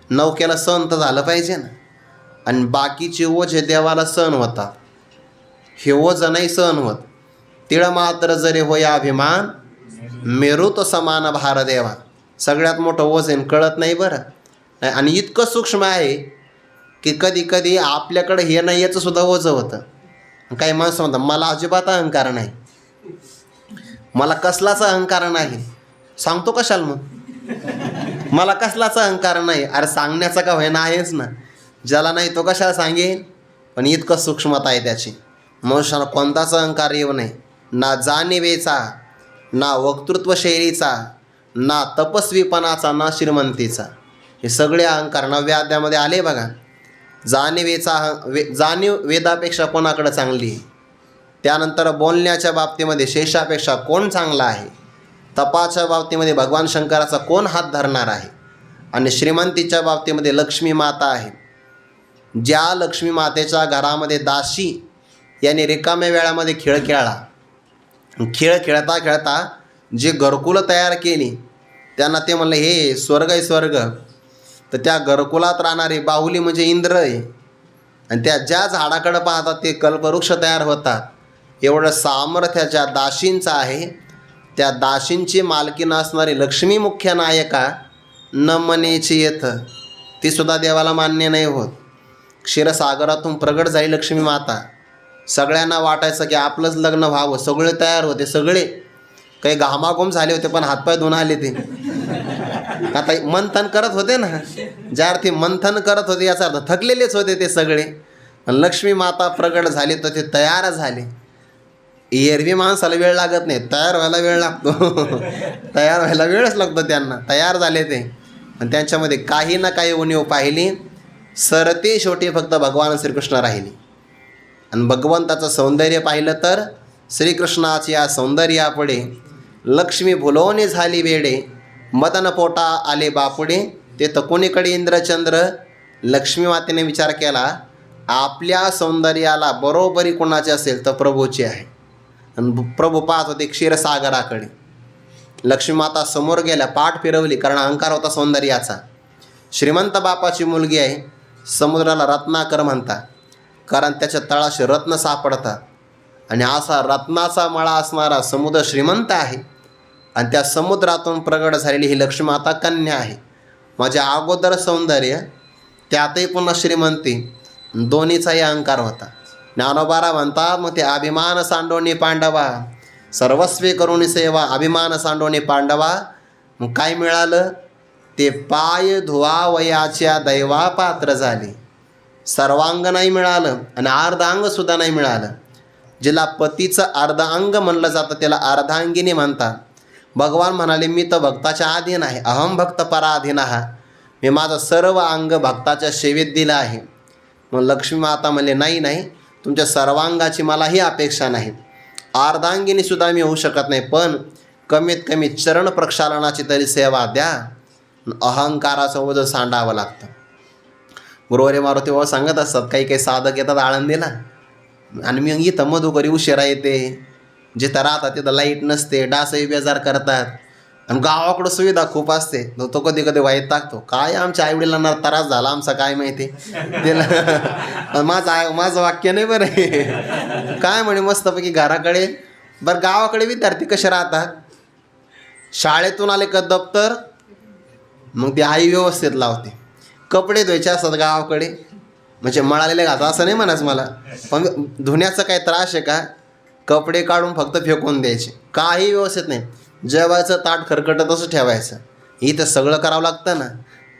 नौकेला सहन तर झालं पाहिजे ना. आणि बाकीचे ओझे देवाला सहन होतात, हे ओझं नाही सहन होत. तिळ मात्र जरी होय अभिमान, मेरुत समान भार देवा. सगळ्यात मोठं ओझेन कळत नाही बरं. आणि इतकं सूक्ष्म आहे की कधी कधी आपल्याकडं हे नाही याचं सुद्धा ओझं होतं. काही माणसं म्हणतात मला अजिबात अहंकार नाही, मला कसलाच अहंकार नाही. सांगतो कशाला मग? मला कसलाच अहंकार नाही. अरे सांगण्याचा का होईना आहेच ना. ज्याला नाही तो कशाला सांगेन? पण इतकं सूक्ष्मता आहे त्याची. मनुष्याला कोणताच अहंकार येऊ नये. ना जाणीवेचा, ना वक्तृत्व शैलीचा, ना तपस्वीपणाचा, ना श्रीमंतीचा. हे सगळे अहंकार नवव्या अध्यायामध्ये आले बघा. जाणीव वेदापेक्षा कोणाकडं चांगली आहे. त्यानंतर बोलण्याच्या बाबतीमध्ये शेषापेक्षा कोण चांगला आहे. तपाच्या बाबतीमध्ये भगवान शंकराचा कोण हात धरणार आहे. आणि श्रीमंतीच्या बाबतीमध्ये लक्ष्मी माता आहे. ज्या लक्ष्मी मातेच्या घरामध्ये दासी याने रिकाम्या वेळामध्ये खेळ खेळला, खेळ खेळता खेळता जे घरकुलं तयार केली त्यांना ते म्हणलं हे स्वर्ग आहे स्वर्ग. तर त्या घरकुलात राहणारी बाहुली म्हणजे इंद्र आहे. आणि त्या ज्या झाडाकडं पाहतात ते कल्पवृक्ष तयार होतात. एवढं सामर्थ्य ज्या दासींचं आहे, त्या दासींची मालकीण असणारी लक्ष्मी मुख्य नायका न मनेची येतं, तीसुद्धा देवाला मान्य नाही होत. क्षीरसागरातून प्रगट झाली लक्ष्मी माता. सगळ्यांना वाटायचं की आपलंच लग्न व्हावं. सगळे तयार होते, सगळे काही घामाघूम झाले होते पण हातपाय धुवून आले ते. आता मंथन करत होते ना, ज्या अर्थी मंथन करत होते याचा अर्थ थकलेलेच होते ते सगळे. लक्ष्मी माता प्रगट झाली तर ते तयार झाले. एरवी माणसाला वेळ लागत नाही, तयार व्हायला वेळ लागतो. तयार व्हायला वेळच लागतो त्यांना. तयार झाले ते आणि त्यांच्यामध्ये काही ना काही उणीव पाहिली. सरते शेवटी फक्त भगवान श्रीकृष्ण राहिली. आणि भगवंताचं सौंदर्य पाहिलं तर श्रीकृष्णाची या सौंदर्यापुढे लक्ष्मी भुलवणी झाली वेडे. मदन पोटा आले बापुडे. ते तर कोणीकडे इंद्रचंद्र. लक्ष्मी मातेने विचार केला आपल्या सौंदर्याला बरोबरी कोणाची असेल तर प्रभूची आहे. आणि प्रभू पाहत होते क्षीरसागराकडे. लक्ष्मी माता समोर गेल्या, पाठ फिरवली, कारण अहंकार होता सौंदर्याचा. श्रीमंत बापाची मुलगी आहे. समुद्राला रत्नाकर म्हणतात, कारण त्याच्या तळाशी रत्न सापडतात. आणि असा रत्नाचा मळा असणारा समुद्र श्रीमंत आहे. आणि त्या समुद्रातून प्रगट झालेली ही लक्ष्मी माता कन्या आहे. माझ्या अगोदर सौंदर्य, त्यातही पुन्हा श्रीमंती, दोन्हीचाही अहंकार होता. ज्ञानोबारा म्हणतात मग ते अभिमान सांडोनी पांडवा, सर्वस्वी करुणी सेवा. अभिमान सांडोनी पांडवा. मग काय मिळालं? ते पाय धुवावयाच्या दैवा पात्र झाले. सर्वांग नाही मिळालं आणि अर्धांगसुद्धा नाही मिळालं. जिला पतीचं अर्धांग म्हणलं जातं त्याला अर्धांगिनी म्हणतात. भगवान म्हणाले मी तर भक्ताच्या अधीन आहे. अहम भक्त पराधीन आहे. मी माझं सर्व अंग भक्ताच्या सेवेत दिलं आहे. मग लक्ष्मी माता म्हणले नाही नाही, तुमच्या सर्वांगाची मलाही अपेक्षा नाही. अर्धांगिनीसुद्धा मी होऊ शकत नाही, पण कमीत कमी चरण प्रक्षालनाची तरी सेवा द्या. अहंकाराचं ओझं सांडावं लागतं. गुरुवारी मारुती बाबा सांगत असतात काही काही साधक येतात आळंदीला आणि मी इथं मधुकरी उशिरा येते, जिथं राहतात तिथं लाईट नसते, डासही बेजार करतात आणि गावाकडं सुविधा खूप असते. तो कधी कधी वाईट टाकतो, काय आमच्या आईवडिलांना त्रास झाला आमचा काय माहिती त्याला. माझं वाक्य नाही बरं काय म्हणे मस्तपैकी घराकडे. बरं गावाकडे विद्यार्थी कसे राहतात, शाळेतून आले का दप्तर, मग ती आई व्यवस्थित लावते. कपडे धुवायचे असतात गावाकडे, म्हणजे मळालेले घालतात असं नाही म्हणायचं मला, पण धुण्याचा काही त्रास आहे का, कपडे काढून फक्त फेकून द्यायचे, काही व्यवस्थित नाही. जेवायचं ताट खरकटं तसं ठेवायचं. इथं सगळं करावं लागतं ना.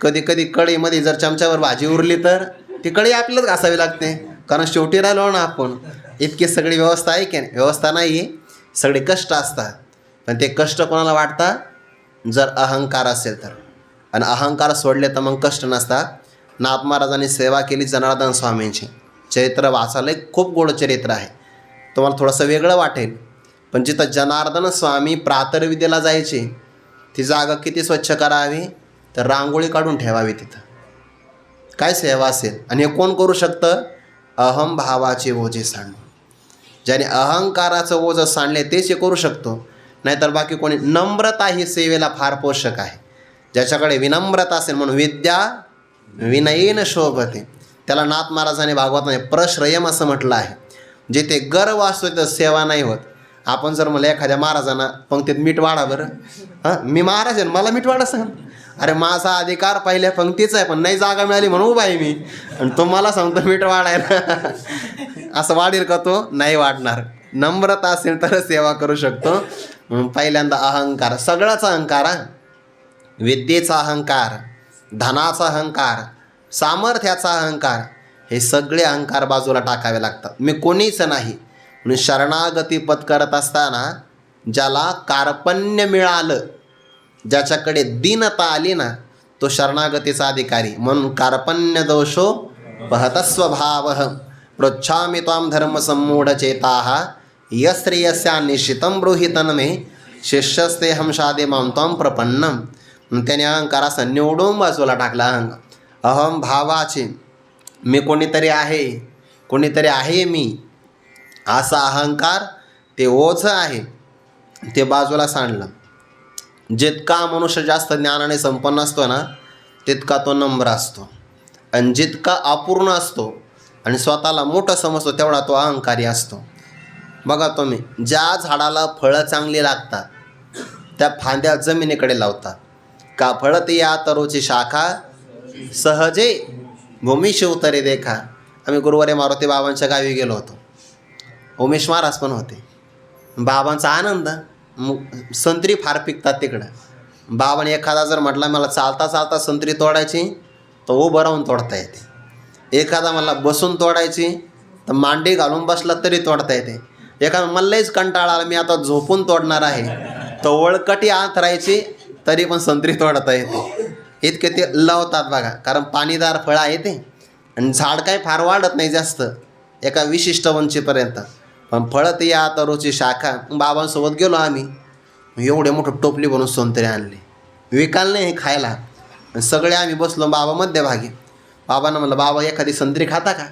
कधी कधी कढईमध्ये जर चमच्यावर भाजी उरली तर ती कढई आपल्यालाच घासावी लागते, कारण शेवटी राहिलो ना आपण. इतकी सगळी व्यवस्था आहे की नाही, व्यवस्था नाही, सगळे कष्ट असतात. पण ते कष्ट कोणाला वाटतात, जर अहंकार असेल तर. आणि अहंकार सोडले तर मग कष्ट नसतात. नाथ महाराजांनी सेवा केली जनार्दन स्वामींची. चरित्र वाचायला खूप गोड चरित्र आहे. तुम्हाला थोडंसं वेगळं वाटेल, पण जिथं जनार्दन स्वामी प्रातर्विद्येला जायचे ती जागा किती स्वच्छ करावी, तर रांगोळी काढून ठेवावी तिथं. काय सेवा असेल. आणि हे कोण करू शकतं, अहंभावाचे ओझे सांडून. ज्याने अहंकाराचं ओझं सांडले तेच हे करू शकतो, नाहीतर बाकी कोणी. नम्रता ही सेवेला फार पोषक आहे. ज्याच्याकडे विनम्रता असेल, म्हणून विद्या विनयेन शोभते, त्याला नाथ महाराजांनी भागवताने प्रश्रयम असं म्हटलं आहे. जिथे गर्व असतो तिथं सेवा नाही होत. आपण जर मला एखाद्या महाराजांना पंक्तीत मीठ वाढा बरं, मी महाराज आहे मला मीठ वाढा सांग, अरे माझा अधिकार पहिल्या पंक्तीचा आहे, पण नाही जागा मिळाली म्हणून उभा आहे मी, आणि तुम्हाला सांगतो मीठ वाढायला असं वाढेल का, तो नाही वाढणार. नम्रता असेल तर सेवा करू शकतो. पहिल्यांदा अहंकार, सगळाच अहंकार, विद्येचा अहंकार, धनाचा अहंकार, सामर्थ्याचा अहंकार, हे सगळे अहंकार बाजूला टाकावे लागतात. मी कोणीच नाही म्हणून शरणागती पत्करत असताना ज्याला कार्पण्य मिळालं, ज्याच्याकडे दीनता आली ना, तो शरणागतीचा अधिकारी. म्हणून कार्पण्य दोषो बहतस्वभाव पृच्छामि त्वां धर्मसम्मूढचेताः यस्त्रियस्या निश्चितं ब्रूहितं मे शिष्यस्तेहं शादे मां त्वां प्रपन्नम. त्याने अहंकार असा निवडून बाजूला टाकला. अहम भावाचे, मी कोणीतरी आहे मी, असा अहंकार ते ओझं आहे ते बाजूला सांडलं. जितका मनुष्य जास्त ज्ञानाने संपन्न असतो ना, तितका तो नम्र असतो. आणि जितका अपूर्ण असतो आणि स्वतःला मोठं समजतो तेवढा तो अहंकारी असतो. बघा तुम्ही, ज्या झाडाला फळं चांगली लागतात त्या फांद्या जमिनीकडे लावतात. का फळत या तरुची शाखा सहजे भूमीशी उतरे देखा. आम्ही गुरुवारी मारुती बाबांच्या गावी गेलो होतो. उमेश महाराज पण होते. बाबांचा आनंद, संत्री फार पिकतात तिकडं. बाबाने एखादा जर म्हटला मला चालता चालता संत्री तोडायची तर उभं राहून तोडता येते. एखादा मला बसून तोडायची तर मांडी घालून बसला तरी तोडता येते. एखादा मलाच कंटाळा आला मी आता झोपून तोडणार आहे तर वळकटी आत राहायची तरी पण संत्री तोडता येते. इतके ते लावतात बघा, कारण पाणीदार फळं आहे ते. आणि झाड काय फार वाढत नाही जास्त, एका विशिष्ट उंचीपर्यंत, पण फळत या तरुची शाखा. बाबांसोबत गेलो आम्ही, एवढे मोठं टोपली बनवून संत्री आणले, विकाल नाही खायला. सगळे आम्ही बसलो बाबा मध्यभागी. बाबांना म्हणलं बाबा एखादी संत्री खाता का.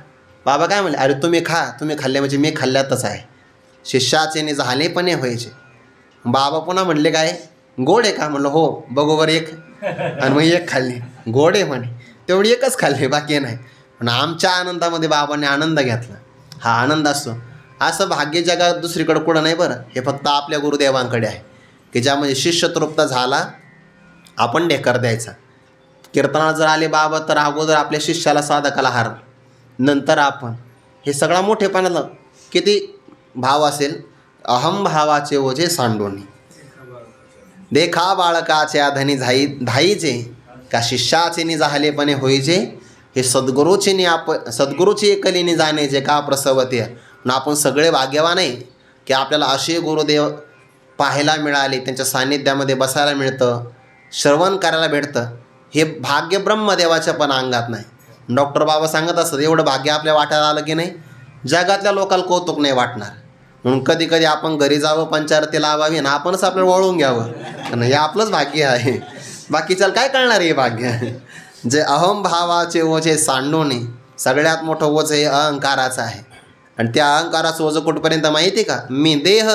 बाबा काय म्हणले, अरे तुम्ही खा, तुम्ही खाल्ले म्हणजे मी खाल्ल्यातच आहे. शिष्याचे झाले पण व्हायचे. बाबा पुन्हा म्हणले काय गोड आहे का, म्हणलं हो, बघू बरं एक, आणि मग एक खाल्ली, गोड आहे म्हणे, तेवढी एकच खाल्ली बाकी नाही. पण आमच्या आनंदामध्ये बाबांनी आनंद घेतला. हा आनंद असतो. असं भाग्य जगात दुसरीकडं कुठं नाही बरं. हे फक्त आपल्या गुरुदेवांकडे आहे की ज्यामध्ये शिष्य तृप्त झाला आपण ढेकर द्यायचा. कीर्तनाला जर आले बाबा तर अगोदर आपल्या शिष्याला साधकाला हार, नंतर आपण. हे सगळा मोठेपणाला किती भाव असेल. अहंभावाचे ओझे सांडून देखा बाळकाच्या धनी धाईचे का शिष्याचे झालेपणे होईजे, हे सद्गुरूची एकलीने जाणेजे का प्रसवते. पण आपण सगळे भाग्यवान आहे की आपल्याला असे गुरुदेव पाहायला मिळाले, त्यांच्या सान्निध्यामध्ये बसायला मिळतं, श्रवण करायला भेटतं. हे भाग्य ब्रह्मदेवाच्या पण अंगात नाही. डॉक्टर बाबा सांगत असतात, एवढं भाग्य आपल्या वाट्यात आलं की नाही जगातल्या लोकांना कौतुक नाही वाटणार. म्हणून कधी कधी आपण घरी जावं, पंचारती लावावी आणि आपणच आपल्याला वळून घ्यावं, कारण हे आपलंच भाग्य आहे. बाकीच्याला काय कळणार हे भाग्य. जे अहमभावाचे ओझे सांडून, सगळ्यात मोठं ओझं हे अहंकाराचं आहे. आणि त्या अहंकाराचं ओझं कुठपर्यंत माहिती का, मी देह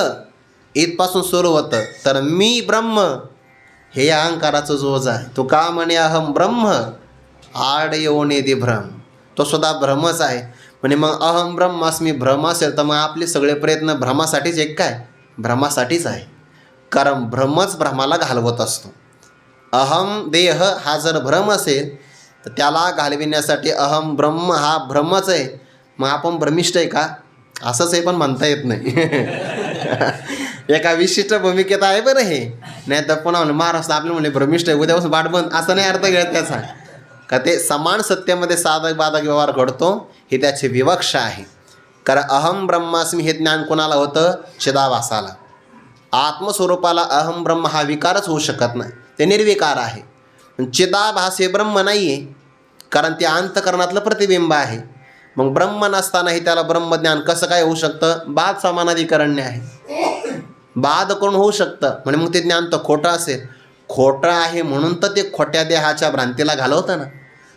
इथपासून सुरू होतं, तर मी ब्रह्म हे अहंकाराचं जो ओझं आहे. तो का म्हणे अहम ब्रह्म आड योनिधी भ्रम, तो सुद्धा भ्रमच आहे. म्हणजे मग अहम ब्रह्मास्मी भ्रम असेल तर मग आपले सगळे प्रयत्न भ्रमासाठीच एक काय, भ्रमासाठीच आहे. कारण भ्रमच भ्रमाला घालवत असतो. अहम देह हा जर भ्रम असेल तर त्याला घालविण्यासाठी अहम ब्रह्म हा भ्रमच आहे. मग आपण भ्रमिष्ठ आहे का, असंच हे पण म्हणता येत नाही. एका विशिष्ट भूमिकेत आहे बरं हे. नाही तर पुन्हा महाराष्ट्र आपले म्हणले भ्रमिष्ठ आहे, उद्यापासून बाट बंद, असं नाही अर्थ घेत त्याचा. का ते समान सत्तेमध्ये साधक बाधक व्यवहार घडतो, ही त्याची विवक्षा आहे. कारण अहम ब्रह्मास्मी हे ज्ञान कोणाला होतं, चिदाभासाला. आत्मस्वरूपाला अहम ब्रह्म हा विकारच होऊ शकत नाही, ते निर्विकार आहे. चिदाभास हे ब्रह्म नाही आहे, कारण ते अंतःकरणातलं प्रतिबिंब आहे. मग ब्रह्म नसतानाही त्याला ब्रह्मज्ञान कसं काय होऊ शकतं, बाद समानाधिकरण्य आहे, बाद करून होऊ शकतं. म्हणजे मग ते ज्ञान तर खोटं असेल. खोटं आहे म्हणून तर ते खोट्या देहाच्या भ्रांतीला घालवतं ना,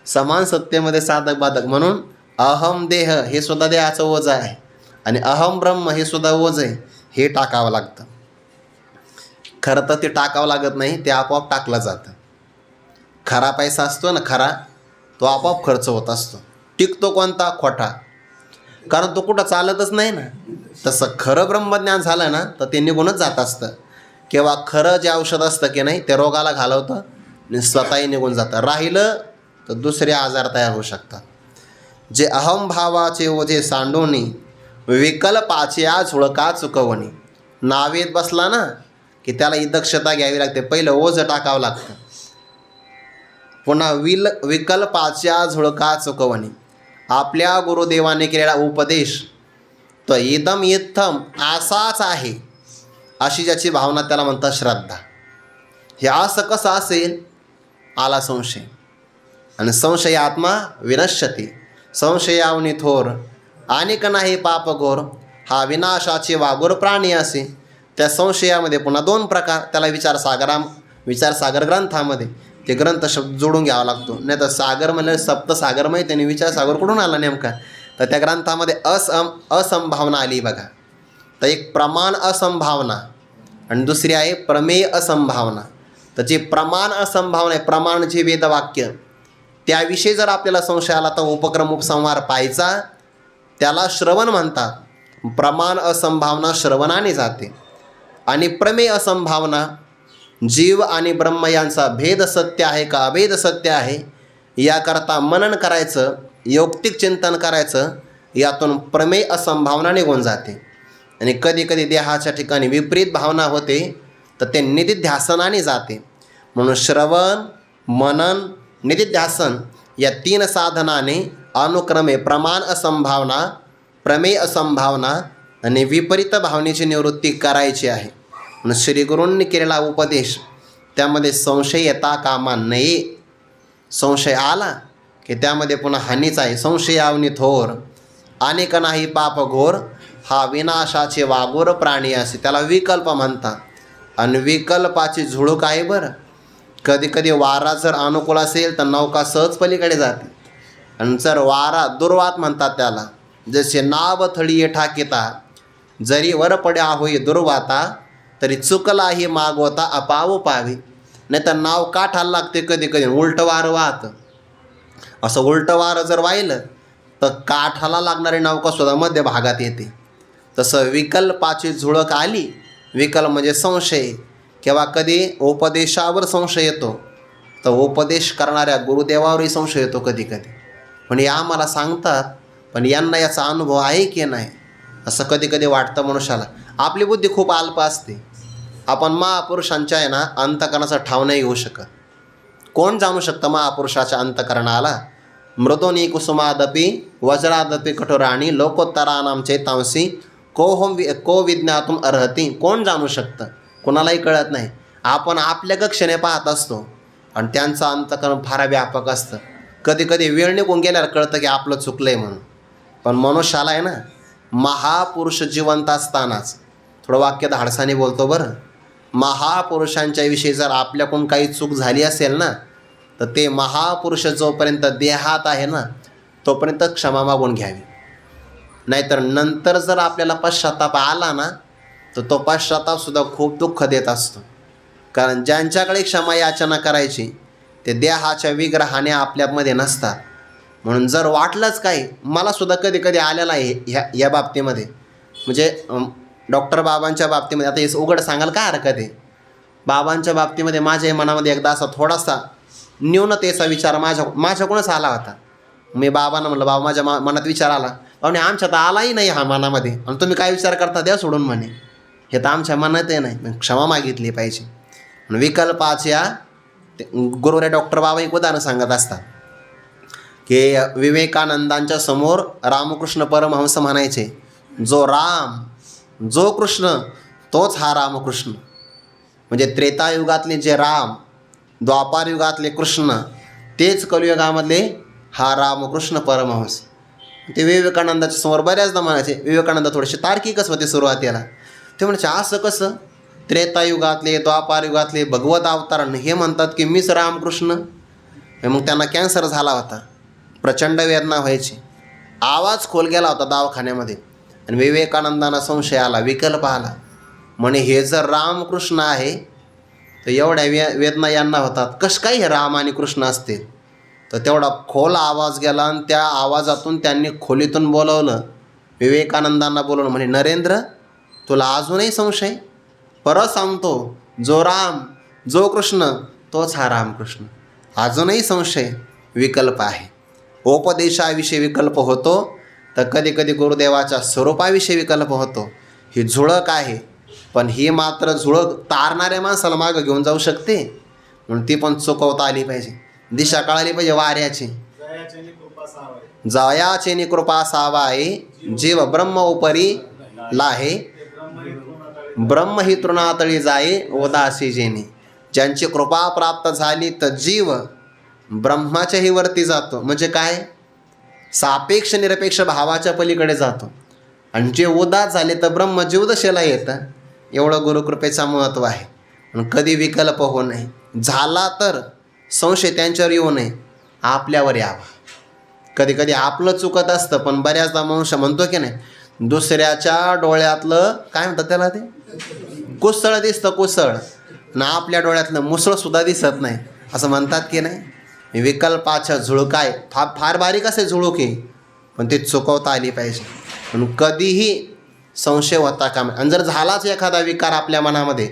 समान सत्तेमध्ये साधक बाधक. म्हणून अहम देह हे सुद्धा देहाचं ओझं आहे आणि अहम ब्रह्म हे सुद्धा ओझं आहे. हे टाकावं लागतं. खरं तर ते टाकावं लागत नाही, ते आपोआप टाकलं जातं. खरा पैसा असतो ना, खरा, तो आपोआप खर्च होत असतो. टिकतो कोणता, खोटा, कारण तो कुठं चालतच नाही ना. तसं खरं ब्रह्मज्ञान झालं ना तर ते निघूनच जात असतं. किंवा खरं जे औषध असतं की नाही ते रोगाला घालवतं आणि स्वतःही निघून जातं. राहिलं तर दुसरे आजार तयार होऊ शकतात. जे अहमभावाचे ओझे सांडोनी विकल्पाच्या झुळका चुकवणी. नावेत बसला ना की त्याला ही दक्षता घ्यावी लागते. पहिलं ओझं टाकावं लागतं, पुन्हा विकल्पाच्या झुळका चुकवणी. आपल्या गुरुदेवाने केलेला उपदेश तो इदम इत्थम असाच आहे, अशी ज्याची भावना त्याला म्हणतात श्रद्धा. हे असं कसं असेल, आला संशय. आणि संशय आत्मा विनश्यती, संशयावनी थोर अनेक नाही पाप घोर, हा विनाशाचे वागोर प्राणी असे. त्या संशयामध्ये पुन्हा दोन प्रकार, त्याला विचारसागर ग्रंथामध्ये ते ग्रंथ शब्द जोडून घ्यावा लागतो. नाही तर सागर म्हणजे सप्तसागर माहिती आणि विचारसागर कुठून आला नेमका, तर त्या ग्रंथामध्ये असंभावना आली बघा. तर एक प्रमाण असंभावना आणि दुसरी आहे प्रमेय असंभावना. तर जे प्रमाण असंभावना आहे, प्रमाण जे वेदवाक्य, त्याविषयी जर आपल्याला संशय आला तर उपक्रम उपसंहार पाहायचा, त्याला श्रवण म्हणतात. प्रमाण असंभावना श्रवणाने जाते. आणि प्रमेय असंभावना, जीव आणि ब्रह्म यांचा भेद सत्य आहे का अभेद सत्य आहे याकरता मनन करायचं, यौक्तिक चिंतन करायचं. यातून प्रमेय असंभावना निघून जाते. आणि कधी कधी देहाच्या ठिकाणी विपरीत भावना होते तर ते निधिध्यासनाने जाते. म्हणून श्रवण, मनन, निधिध्यासन या तीन साधनाने अनुक्रमे प्रमाण असंभावना, प्रमेय असंभावना आणि विपरीत भावनेची निवृत्ती करायची आहे. म्हणून श्रीगुरूंनी केलेला उपदेश त्यामध्ये संशय येता कामा नये. संशय आला की त्यामध्ये पुन्हा हानीच आहे. संशयावनी थोर अनेक नाही पाप घोर, हा विनाशाचे वागोर प्राणी असे. त्याला विकल्प म्हणतात. आणि विकल्पाची झुळूक आहे बरं. कधी कधी वारा जर अनुकूल असेल तर नौका सहज पलीकडे जाते. आणि जर वारा दुर्वात म्हणतात त्याला, जसे नाव थळी ठाकिता, जरी वर पड्या होई दुर्वाता, तरी चुकलाही मागवता अपाव पावी. नाही तर नाव काठाला लागते कधी कधी, उलटं वारं वाहतं. असं उलटं वारं जर वाहिलं तर काठाला लागणारी नौकासुद्धा मध्य भागात येते. तसं विकल्पाची झुळक आली, विकल्प म्हणजे संशय. किंवा कधी उपदेशावर संशय येतो तर उपदेश करणाऱ्या गुरुदेवावरही संशय येतो कधी कधी. पण हे आम्हाला सांगतात, पण यांना याचा अनुभव आहे की नाही असं कधी कधी वाटतं मनुष्याला. आपली बुद्धी खूप अल्प असते. आपण महापुरुषांच्या आहे ना अंतकरणाचा ठाव नाही घेऊ शकत. कोण जाणू शकतं महापुरुषाच्या अंतकरणाला? मृदोनी कुसुमादपी वज्रादपी कठोराणी लोकोत्तरानाम चेतांसी को विज्ञातुम अर्हती. कोण जाणू शकतं? कोणालाही कळत नाही. आपण आपल्या कक्षेने पाहत असतो आणि त्यांचं अंतकरण फार व्यापक असतं. कधी कधी वेळ निघून गेल्यावर कळतं की आपलं चुकलं आहे म्हणून. पण मनुष्याला आहे ना, महापुरुष जिवंत असतानाच, थोडं वाक्य धाडसाने बोलतो बरं, महापुरुषांच्या विषयी जर आपल्याकडून काही चूक झाली असेल ना, तर ते महापुरुष जोपर्यंत देहात आहे ना तोपर्यंत क्षमा मागून घ्यावी. नाहीतर नंतर जर आपल्याला पश्चाताप आला ना, तर तो पश्चातापसुद्धा खूप दुःख देत असतो. कारण ज्यांच्याकडे क्षमा याचना करायची ते देहाच्या विग्रहाने आपल्यामध्ये नसतात. म्हणून जर वाटलंच काही, मलासुद्धा कधी कधी आलेलं आहे या बाबतीमध्ये, म्हणजे डॉक्टर बाबांच्या बाबतीमध्ये, आता हे उघड सांगाल काय हरकत आहे. बाबांच्या बाबतीमध्ये माझ्या मनामध्ये एकदा असा थोडासा न्यूनतेचा विचार माझ्याकडूनच आला होता. मी बाबांना म्हटलं, बाबा माझ्या मनात विचार आला. आणि आमच्या तर आलाही नाही हा मनामध्ये, आणि तुम्ही काय विचार करता द्या सोडून म्हणे. हे तर आमच्या मनातही नाही. क्षमा मागितली पाहिजे. विकल्पाच्या गुरुरे डॉक्टर बाबा एक उदाहरण सांगत असतात की विवेकानंदांच्या समोर रामकृष्ण परमहंस म्हणायचे, जो राम जो कृष्ण तोच हा रामकृष्ण. म्हणजे त्रेतायुगातले जे राम, द्वापार युगातले कृष्ण, तेच कलियुगामधले हा रामकृष्ण परमहंस. ते विवेकानंदाच्या समोर बऱ्याचदा म्हणायचे. विवेकानंद थोडेसे तार्किकच होते सुरुवातीला. ते म्हणायचे असं कसं, त्रेतायुगातले द्वापार युगातले भगवत अवतार हे म्हणतात की मीच रामकृष्ण. मग त्यांना कॅन्सर झाला होता, प्रचंड वेदना व्हायची, आवाज खोल गेला होता दवाखान्यामध्ये. आणि विवेकानंदांना संशय आला, विकल्प आला, म्हणे हे जर रामकृष्ण आहे तर एवढ्या वेदना यांना होतात, कसं काही हे राम आणि कृष्ण असतील. तर तेवढा खोल आवाज गेला आणि त्या आवाजातून त्यांनी खोलीतून बोलवलं, विवेकानंदांना बोलवलं. म्हणे नरेंद्र, तुला अजूनही संशय? परत सांगतो, जो राम जो कृष्ण तोच हा रामकृष्ण. अजूनही संशय? विकल्प आहे. उपदेशाविषयी विकल्प होतो, तर कधी कधी गुरुदेवाच्या स्वरूपाविषयी विकल्प होतो. ही झुळक आहे, पण ही मात्र झुळक तारणाऱ्या माणसाला मागं घेऊन जाऊ शकते. म्हणून ती पण चुकवता आली पाहिजे. दिशा कळाली पाहिजे वाऱ्याची. जयाचेनी कृपा सावाये जीव ब्रह्म उपरी लाहे, ब्रह्म ही तृणातळी जाये उदासी जेनी. ज्यांची कृपा प्राप्त झाली तर जीव ब्रह्माच्याही वरती जातो. म्हणजे काय, सापेक्ष निरपेक्ष भावाच्या पलीकडे जातो. आणि जे उदास झाले तर ब्रह्म जीवदशेला येतं. एवढं गुरुकृपेचं महत्त्व आहे. म्हणून कधी विकल्प होऊ नये. झाला तर संशय त्यांच्यावर येऊ नये, आपल्यावर यावा. कधी कधी आपलं चुकत असतं, पण बऱ्याचदा मनुष्य म्हणतो की नाही, दुसऱ्याच्या डोळ्यातलं काय म्हणतात त्याला, ते कुसळ दिसतं कुसळ, आणि आपल्या डोळ्यातलं मुसळसुद्धा दिसत नाही, असं म्हणतात की नाही. विकल्पाच्या झुळकाय फार बारीक असे झुळूक आहे, पण ते चुकवता आली पाहिजे. म्हणून कधीही संशय होता कामा. आणि जर झालाच एखादा विकार आपल्या मनामध्ये,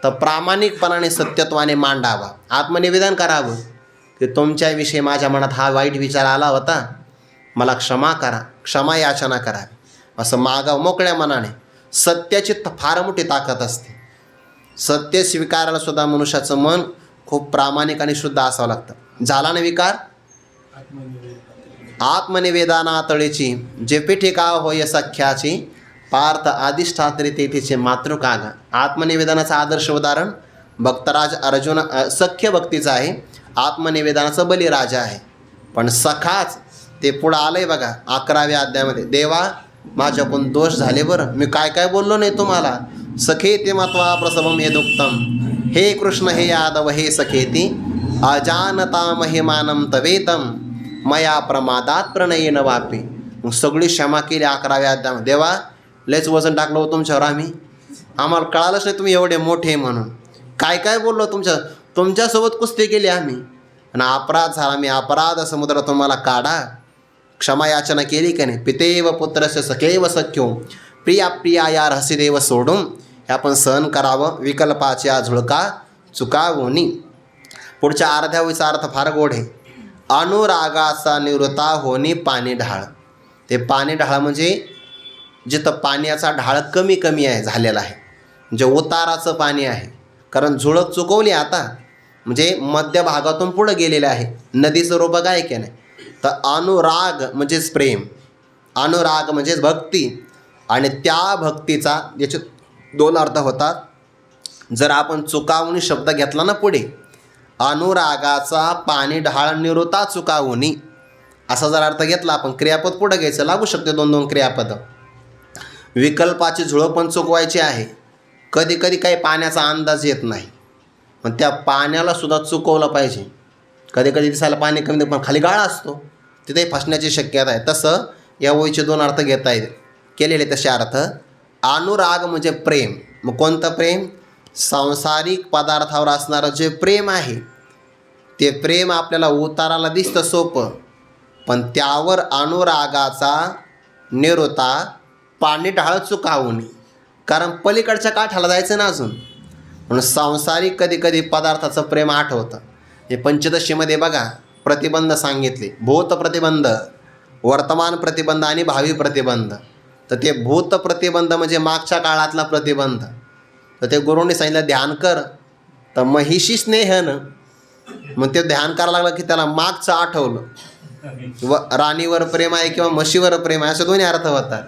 तर प्रामाणिकपणाने सत्यत्वाने मांडावा, आत्मनिवेदन करावं की तुमच्याविषयी माझ्या मनात हा वाईट विचार आला होता, मला क्षमा करा, क्षमा याचना करावी, असं मागावं मोकळ्या मनाने. सत्याची फार मोठी ताकद असते. सत्य स्वीकारायला सुद्धा मनुष्याचं मन खूप प्रामाणिक आणि शुद्ध असावं लागतं. झाला ना विकार, आत्मनिवेदनातळीची जे पिठिका होय सख्याची, पार्थ अधिष्ठात्री तेथीचे मातृकागा. आत्मनिवेदनाचं आदर्श उदाहरण भक्तराज अर्जुन सख्य भक्तीचं आहे, आत्मनिवेदनाचं बलिराजा आहे. पण सखाच ते पुढं आलं आहे बघा 11व्या अध्यायामध्ये. देवा माझ्याकडून दोष झाले बरं, मी काय काय बोललो नाही तुम्हाला. सखेती मत्वा प्रसवम हे दुक्तम, हे कृष्ण हे यादव हे सखेती, अजानता महिमानम तवेतम, मया प्रमादात प्रणयेन वापी. मग सगळी क्षमा केली 11व्या अध्यायामध्ये. देवा लयच वजन टाकलं हो तुमच्यावर आम्ही, आम्हाला कळालंच नाही तुम्ही एवढे मोठे म्हणून. काय काय बोललो तुमच्यासोबत कुस्ती केली आम्ही, आणि अपराध झाला, मी अपराध समुद्रातून मला काढा. क्षमा याचना केली का नाही. पितेव पुत्रस्य सखेव सख्यो, प्रिया प्रिया या हसिदेव सोडून, हे आपण सहन करावं. विकल्पाच्या झुळका चुकावोनी. पुढच्या अर्ध्यावीचा अर्थ फार गोड आहे. अनुरागाचा निवृत्ता होणी पाणी ढाळ. ते पाणी ढाळ म्हणजे जिथं पाण्याचा ढाळ कमी कमी आहे झालेला आहे, म्हणजे उताराचं पाणी आहे. कारण झुळक चुकवली आता, म्हणजे मध्यभागातून पुढं गेलेलं आहे. नदीचं रूपक आहे की नाही. तर अनुराग म्हणजेच प्रेम, अनुराग म्हणजेच भक्ती, आणि त्या भक्तीचा याचे दोन अर्थ होतात. जर आपण चुकावणी शब्द घेतला ना पुढे, अनुरागाचा पाणी ढाळ निरुता चुकावणी असा जर अर्थ घेतला आपण, क्रियापद पुढं घ्यायचं, लागू शकते दोन दोन क्रियापद. विकल्पाची झुळं पण चुकवायची आहे. कधी कधी काही पाण्याचा अंदाज येत नाही, पण त्या पाण्याला सुद्धा चुकवलं पाहिजे. कधी कधी दिसायला पाणी कमी पण खाली गाळा असतो, तिथे फसण्याची शक्यता आहे. तसं या ओळीचे दोन अर्थ घेता येईल केलेले तसे अर्थ. अनुराग म्हणजे प्रेम. मग कोणतं प्रेम? सांसारिक पदार्थावर असणारं जे प्रेम आहे ते प्रेम आपल्याला उताराला दिसतं सोपं, पण त्यावर अनुरागाचा निरुता पाणी ढाळ चुकावणी, कारण पलीकडच्या काठाला जायचं ना अजून. म्हणून सांसारिक कधी कधी पदार्थाचं प्रेम आठवतं. हे पंचदशीमध्ये बघा प्रतिबंध सांगितले, भूत प्रतिबंध, वर्तमान प्रतिबंध आणि भावी प्रतिबंध. तर ते भूत प्रतिबंध म्हणजे मागच्या काळातला प्रतिबंध. तर ते गुरुंनी सांगितलं ध्यान कर, तर महिषी स्नेहन, मग ते ध्यान करायला लागलं की त्याला मागचं आठवलं. व राणीवर प्रेम आहे किंवा म्हशीवर प्रेम आहे असे दोन्ही अर्थ होतात.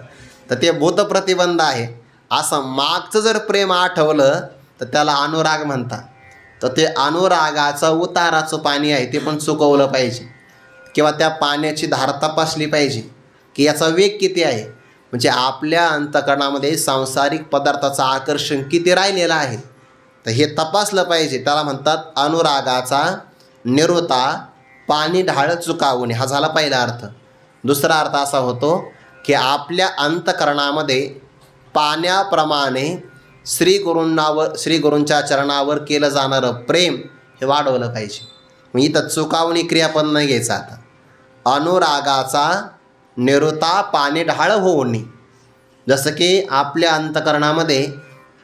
तर ते भूत प्रतिबंध आहे. असं मागचं जर प्रेम आठवलं तर त्याला अनुराग म्हणतात. तर ते अनुरागाचं उताराचं पाणी आहे ते पण चुकवलं पाहिजे, किंवा त्या पाण्याची धार तपासली पाहिजे की याचा वेग किती आहे. म्हणजे आपल्या अंतःकरणामध्ये सांसारिक पदार्थाचं आकर्षण किती राहिलेलं आहे, तर हे तपासलं पाहिजे. त्याला म्हणतात अनुरागाचा निरुता पाणी ढाळ चुकावणे. हा झाला पहिला अर्थ. दुसरा अर्थ असा होतो की आपल्या अंतःकरणामध्ये पाण्याप्रमाणे श्रीगुरूंच्या चरणावर केलं जाणारं प्रेम हे वाढवलं पाहिजे. मग इथं चुकावणी क्रियापद नाही घ्यायचं. आता अनुरागाचा निरुता पाणी ढाळ होणे, जसं की आपल्या अंतःकरणामध्ये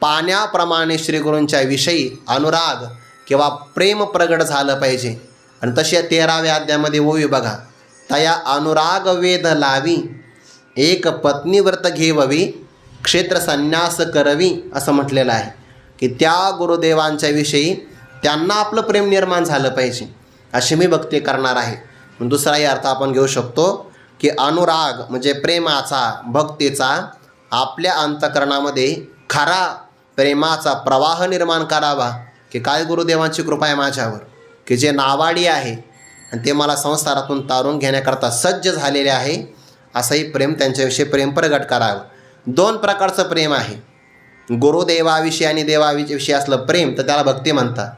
पाण्याप्रमाणे श्रीगुरूंच्या विषयी अनुराग किंवा प्रेम प्रगट झालं पाहिजे. आणि तशी 13व्या अध्यायामध्ये ओवी बघा, तया अनुराग वेध लावी, एक पत्नी व्रत घेववी, क्षेत्र संन्यास करवी असं म्हटलेलं आहे की त्या गुरुदेवांच्या विषयी त्यांना आपलं प्रेम निर्माण झालं पाहिजे, अशी मी भक्ती करणार आहे. दुसराही अर्थ आपण घेऊ शकतो की अनुराग म्हणजे प्रेमाचा, भक्तीचा आपल्या अंतःकरणामध्ये खरा प्रेमाचा प्रवाह निर्माण करावा. की काय गुरुदेवांची कृपा आहे माझ्यावर, की जे नावाडी आहे आणि ते मला संसारातून तारून घेण्याकरता सज्ज झालेले आहे, असंही प्रेम त्यांच्याविषयी प्रेम प्रगट करावं. दोन प्रकारचं प्रेम आहे. गुरुदेवाविषयी आणि देवाविषयी असलं प्रेम तर त्याला भक्ती म्हणतात,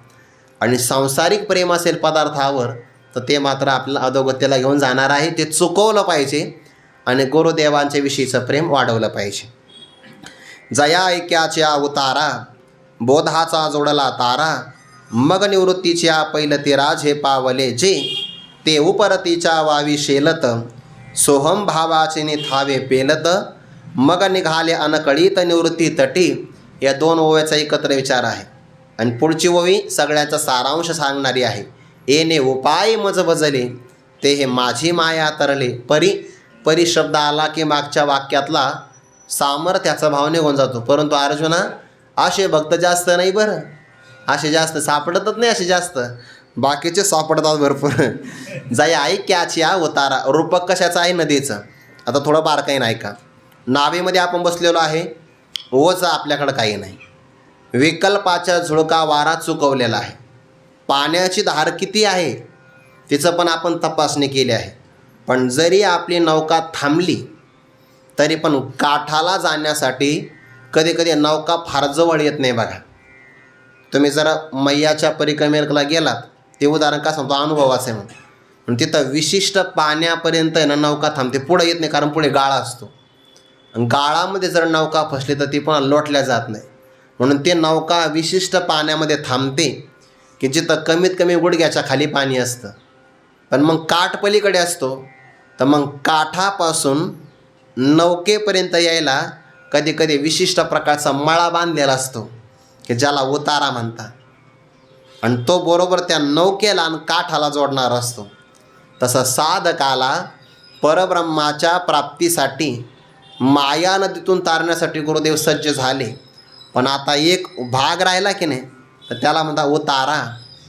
आणि सांसारिक प्रेम असेल पदार्थावर तर ते मात्र आपल्याला अधोगतीला घेऊन जाणार आहे. ते चुकवलं पाहिजे आणि गुरुदेवांच्या विषयीचं प्रेम वाढवलं पाहिजे. जया ऐक्याच्या उतारा, बोधाचा जोडला तारा, मग निवृत्तीच्या पैलती राजे पावले जे, ते उपरतीच्या वावी शेलत, सोहम भावाचे निथावे पेलत, मग निघाले अनकळीत निवृत्ती तटी. या दोन ओव्याचा एकत्र विचार आहे. आणि पुढची ओवी सगळ्याचा सारांश सांगणारी आहे. येणे उपाय मज बजले, ते हे माझी माया तरले. परी शब्द आला की मागच्या वाक्यातला सामर्थ्याचा भाव निघून जातो. परंतु अर्जुना असे भक्त जास्त नाही बरं, असे जास्त सापडतच नाही, असे जास्त बाकीचे सापडतात भरपूर. जया ऐक्याच्या उतारा, रूपक कशाचं आहे? नदीचं. आता थोडं बारकाईन ऐका. नावेमध्ये आपण बसलेलो आहे, ओचं आपल्याकडं काही नाही. विकल्पाच्या झुळका वारा चुकवलेला आहे. पाण्याची धार किती आहे तिचं पण आपण तपासणी केली आहे. पण जरी आपली नौका थांबली तरी पण काठाला जाण्यासाठी कधी कधी नौका फार जवळ येत नाही. बघा तुम्ही जरा मैयाच्या परिक्रमेला गेलात, ते उदाहरण का सांगतो, अनुभवाचं आहे म्हणून. तिथं विशिष्ट पाण्यापर्यंत आहे ना नौका थांबते, पुढे येत नाही, कारण पुढे गाळा असतो. गाळामध्ये जर नौका फसली तर ती पण लोटल्या जात नाही. म्हणून ते नौका विशिष्ट पाण्यामध्ये थांबते की जिथं कमीत कमी गुडघ्याच्या खाली पाणी असतं. पण मग काठ पलीकडे असतो, तर मग काठापासून नौकेपर्यंत यायला कधी कधी विशिष्ट प्रकारचा मळा बांधलेला असतो की ज्याला उतारा म्हणतात, आणि तो बरोबर त्या नौकेला आणि काठाला जोडणार असतो. तसं साधकाला परब्रह्माच्या प्राप्तीसाठी माया नदीतून तारण्यासाठी गुरुदेव सज्ज झाले. पण आता एक भाग राहिला की नाही, तर त्याला म्हणतात उतारा.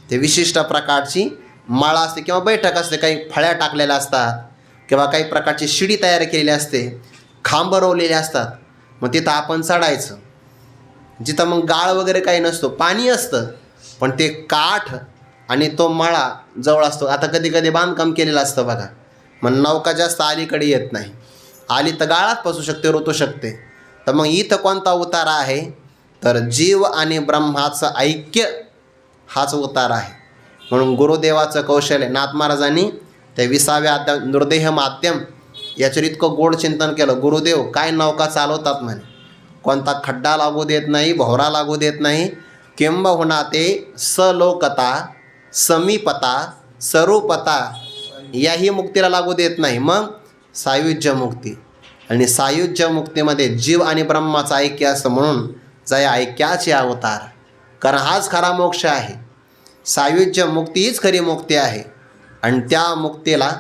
ते विशिष्ट प्रकारची माळा असते किंवा बैठक असते, काही फळ्या टाकलेल्या असतात किंवा काही प्रकारची शिडी तयार केलेली असते, खांब रोवलेले असतात. मग तिथं आपण चढायचं. जिथं मग गाळ वगैरे काही नसतो, पाणी असतं, पण ते काठ आणि तो मळा जवळ असतो. आता कधी कधी बांधकाम केलेलं असतं बघा, मग नौका जास्त अलीकडे येत नाही, आली तर गाळात फसू शकते, रोतू शकते. तर मग इथं कोणता उतारा आहे, तर जीव आणि ब्रह्माचं ऐक्य हाच उतारा आहे. म्हणून गुरुदेवाचं कौशल्य, नाथ महाराजांनी त्या 20व्या अध्याय नृदेह माध्यम याच्यावर इतकं गोड चिंतन केलं. गुरुदेव काय नौका चालवतात म्हणे, कोणता खड्डा लागू देत नाही, भोवरा लागू देत नाही, किंबहुना ते सलोकता, समीपता, स्वरूपता याही मुक्तीला लागू देत नाही. मग सायुज्य मुक्ती, आणि सायुज्य मुक्तीमध्ये जीव आणि ब्रह्माचं ऐक्य असतं. म्हणून जया ऐक्याचे अवतार, कारण हाच खरा मोक्ष आहे. सायुज्य मुक्ती हीच खरी मुक्ती आहे. आणि त्या मुक्तीला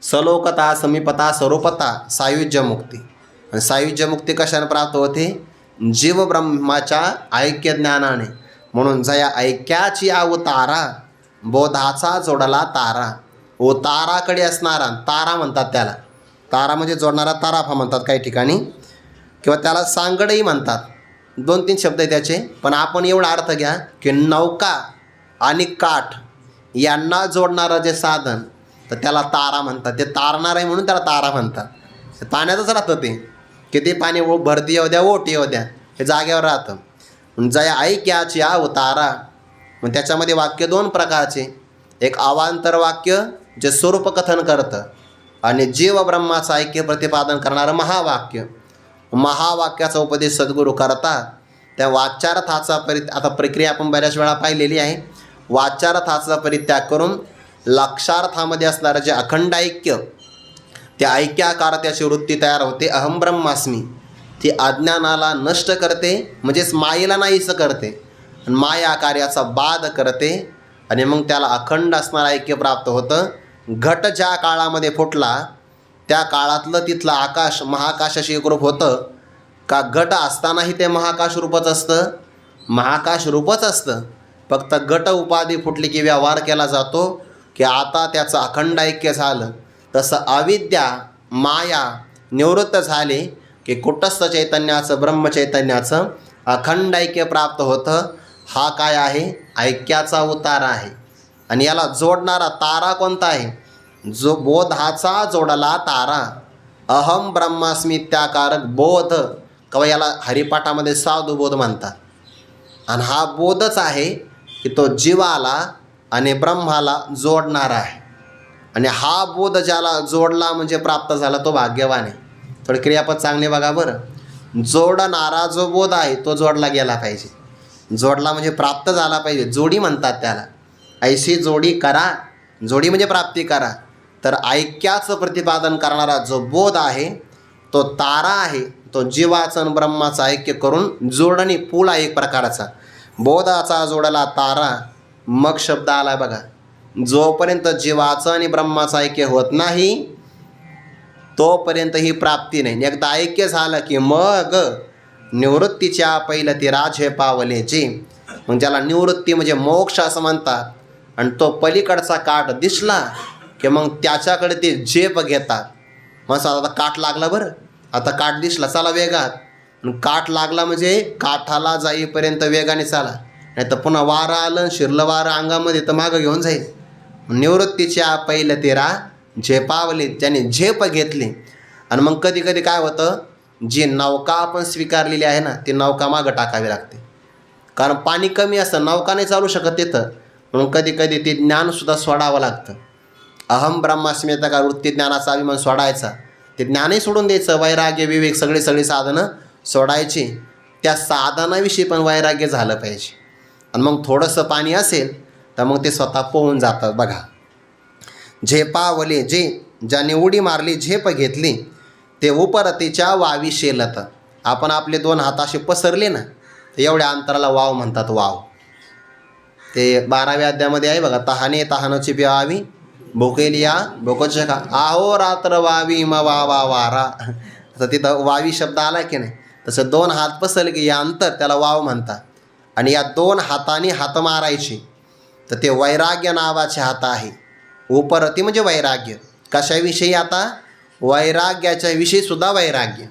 सलोकता, समीपता, स्वरूपता, सायुज्य मुक्ती. आणि सायुज्य मुक्ती कशाने प्राप्त होते, जीव ब्रह्माच्या ऐक्य ज्ञानाने. म्हणून जया ऐक्याची अवतारा, बोधाचा जोडला तारा. उताराकडे असणारा तारा म्हणतात त्याला. तारा म्हणजे जोडणारा ताराफा म्हणतात काही ठिकाणी, किंवा त्याला सांगडही म्हणतात. 2-3 शब्द आहे त्याचे, पण आपण एवढा अर्थ घ्या की नौका आणि काठ यांना जोडणारं जे साधन, तर त्याला तारा म्हणतात. ते तारणार आहे म्हणून त्याला तारा म्हणतात. ते पाण्यातच राहतं, ते किती पाणी भरती येऊ द्या, ओटी येऊ द्या, हे जागेवर राहतं. जया ऐक्याची अवतारा. मग त्याच्यामध्ये वाक्य 2 प्रकारचे, एक अवांतर वाक्य जे स्वरूपकथन करतं, आणि जीव ब्रह्माचं ऐक्य प्रतिपादन करणारं महावाक्य. महावाक्याचा उपदेश सद्गुरू करतात. त्या वाच्यार्थाचा आता प्रक्रिया आपण बऱ्याच वेळा पाहिलेली आहे. वाच्यार्थाचा परित्याग करून लक्षार्थामध्ये असणारं जे अखंड ऐक्य, त्या ऐक्याकार त्याची वृत्ती तयार होते. अहम ब्रह्मास्मी, ती अज्ञानाला नष्ट करते, म्हणजेच मायेला नाहीसं करते, आणि माया कार्याचा बाध करते, आणि मग त्याला अखंड असणारं ऐक्य प्राप्त होतं. घट ज्या काळामध्ये फुटला, त्या काळातलं तिथलं आकाश महाकाशाशी एकरूप होतं का? घट असतानाही ते महाकाश रूपच असतं, महाकाश रूपच असतं. फक्त घट उपाधी फुटली की व्यवहार केला जातो की आता त्याचं अखंड ऐक्य झालं. तसं अविद्या माया निवृत्त झाली की कुटस्थ चैतन्याचं, ब्रह्मचैतन्याचं अखंड ऐक्य प्राप्त होतं. हा काय आहे, ऐक्याचा उतारा आहे. आणि याला जोडणारा तारा कोणता आहे, जो बोधाचा जोडला तारा. अहम ब्रह्मास्मी त्याकारक बोध, किंवा याला हरिपाठामध्ये साधू बोध म्हणतात. आणि हा बोधच आहे की तो जीवाला आणि ब्रह्माला जोडणारा आहे. आणि हा बोध ज्याला जोडला म्हणजे प्राप्त झाला, तो भाग्यवान आहे. थोडं क्रियापद चांगले बघा बरं. जोडणारा जो बोध आहे तो जोडला गेला पाहिजे. जोडला म्हणजे प्राप्त झाला पाहिजे, जोडी म्हणतात त्याला. ऐशी जोडी करा, जोडी म्हणजे प्राप्ती करा. तर ऐक्याचं प्रतिपादन करणारा जो बोध आहे तो तारा आहे. तो जीवाचं आणि ब्रह्माचं ऐक्य करून जोडणी पूल आहे एक प्रकारचा. बोधाचा जोडला तारा. मग शब्द आला बघा, जोपर्यंत जीवाचं आणि ब्रह्माचं ऐक्य होत नाही तोपर्यंत ही प्राप्ती नाही. एकदा ऐक्य झालं की मग निवृत्तीच्या पहिलं ते राजे पावलेचे. मग ज्याला निवृत्ती म्हणजे मोक्ष असं म्हणतात. आणि तो पलीकडचा काठ दिसला की मग त्याच्याकडे ते झेप घेतात. मग आता काठ लागला बरं, आता काठ दिसला, चला वेगात. काठ लागला म्हणजे काठाला जाईपर्यंत वेगाने चाला, नाही तर पुन्हा वारं आलं, शिरलं वारं अंगामध्ये तर मागं घेऊन जाईल. निवृत्तीच्या पहिलं तेरा झेपावली, त्याने झेप घेतली. आणि मग कधी कधी काय होतं, जी नौका आपण स्वीकारलेली आहे ना, ती नौका मागं टाकावी लागते. कारण पाणी कमी असतं, नौका नाही चालू शकत तिथं. म्हणून कधी कधी ते ज्ञानसुद्धा सोडावं लागतं. अहम ब्रह्मास्म्यता का वृत्ती ज्ञानाचा अभिमान सोडायचा, ते ज्ञानही सोडून द्यायचं. वैराग्य विवेक सगळी साधनं सोडायची. त्या साधनाविषयी पण वैराग्य झालं पाहिजे. आणि मग थोडंसं पाणी असेल तर मग ते स्वतः पोहून जातात बघा. झेपावले जे, ज्याने उडी मारली, झेप घेतली, ते उपरतीच्या वावी शेलत. आपण आपले 2 हात असे पसरले ना, तर एवढ्या अंतराला वाव म्हणतात. वाव ते 12व्या अध्यायामध्ये आहे बघा. तहाने तहानची प्यावी, भुकेली या भोकोचे खा, आहो रात्र वावी म वा वारा. तर तिथं वावी शब्द आला की नाही, तसं 2 हात पसरले की या अंतर त्याला वाव म्हणतात. आणि या 2 हाताने हात मारायची. तर ते वैराग्य नावाचे हात आहे. उपरती म्हणजे वैराग्य. कशाविषयी? आता वैराग्याच्या विषयीसुद्धा वैराग्य,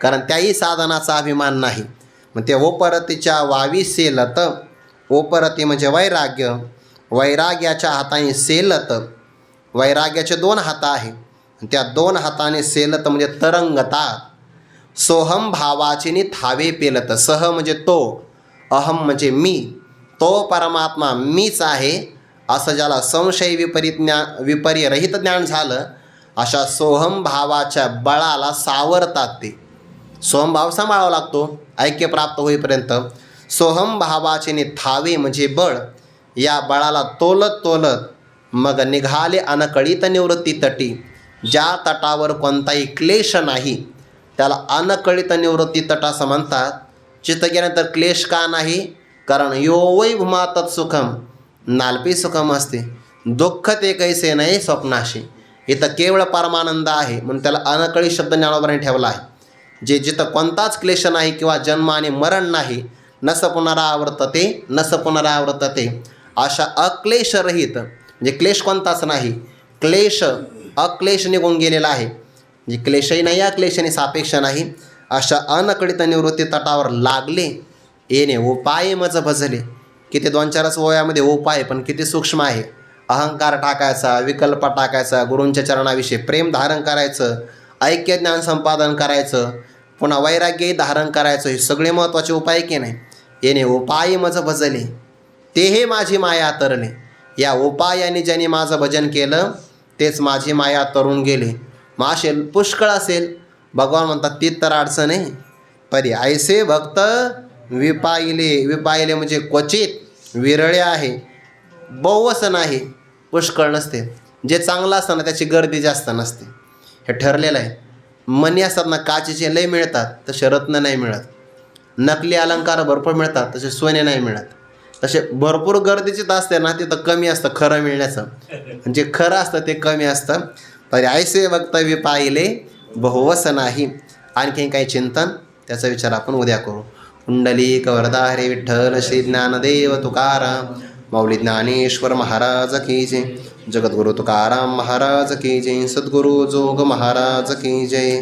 कारण त्याही साधनाचा अभिमान नाही. मग ते उपरतीच्या वावी सेलत. उपरती म्हणजे वैराग्य. वैराग्याच्या हाताने सेलत. वैराग्याचे 2 हात आहे. त्या 2 हाताने सेलत म्हणजे तरंगतात. सोहम भावाचे थावे पेलत. सह म्हणजे तो, अहम म्हणजे मी, तो परमात्मा मीच आहे असं ज्याला संशय विपर्यरहित ज्ञान झालं, अशा सोहम भावाच्या बळाला सावरतात ते. सोहम भाव सांभाळावा लागतो ऐक्य प्राप्त होईपर्यंत. सोहम भावाचे थावे म्हणजे बळ. या बळाला तोलत तोलत मग निघाले अनकळीत निवृत्ती तटी. ज्या तटावर कोणताही क्लेश नाही त्याला अनकळीत निवृत्ती तट असं म्हणतात. चित्त गेल्यानंतर क्लेश का नाही? कारण यो वै भूमा तत्सुखम नाल्पी सुखम असते. दुःख ते कैसे नाही स्वप्नाशी. इथं केवळ परमानंद आहे म्हणून त्याला अनकळी शब्द ज्ञानोबाने ठेवला आहे. जे जिथं कोणताच क्लेश नाही किंवा जन्म आणि मरण नाही, नस पुनरावर्तते नस पुनरावर्तते, अशा अक्लेशरहित म्हणजे क्लेश कोणताच नाही, क्लेश अक्लेश निघून गेलेला आहे. म्हणजे क्लेशही नाही अक्लेशही सापेक्ष नाही, अशा अनकळित निवृत्ती तटावर लागले येणे उपाय मज भजले. किती 2-4च ओव्यामध्ये उपाय, पण किती सूक्ष्म आहे. अहंकार टाकायचा, विकल्प टाकायचा, गुरूंच्या चरणाविषयी प्रेम धारण करायचं, ऐक्य ज्ञान संपादन करायचं, पुन्हा वैराग्यही धारण करायचं. हे सगळे महत्त्वाचे उपाय की नाही. येणे उपाय मज भजले ते हे माझी माया तरले. या उपायाने ज्यांनी माझं भजन केलं तेच माझी माया तरून गेले. मग असेल पुष्कळ असेल. भगवान म्हणतात ती तर अडचण आहे, परी ऐसे भक्त विपाइले. विपाइले म्हणजे क्वचित, विरळे आहे, बहुवस नाही, पुष्कळ नसते. जे चांगलं असतं ना त्याची गर्दी जास्त नसते, हे ठरलेलं आहे. मणी असतात ना काचेचे लय मिळतात, तसे रत्न नाही मिळत. नकली अलंकार भरपूर मिळतात, तसे सोने नाही मिळत. तसे भरपूर गर्दीचे तर असते ना तिथं कमी असतं खरं मिळण्याचं. जे खरं असतं ते कमी असतं. तरी ऐसे वक्तव्य पाहिले बहुवस नाही. आणखी काही चिंतन त्याचा विचार आपण उद्या करू. कुंडलिक वरदा हरे विठ्ठल श्री ज्ञानदेव तुकाराम माऊली ज्ञानेश्वर महाराज की जय. जगद्गुरु तुकाराम महाराज की जय. सद्गुरु जोग महाराज की जय.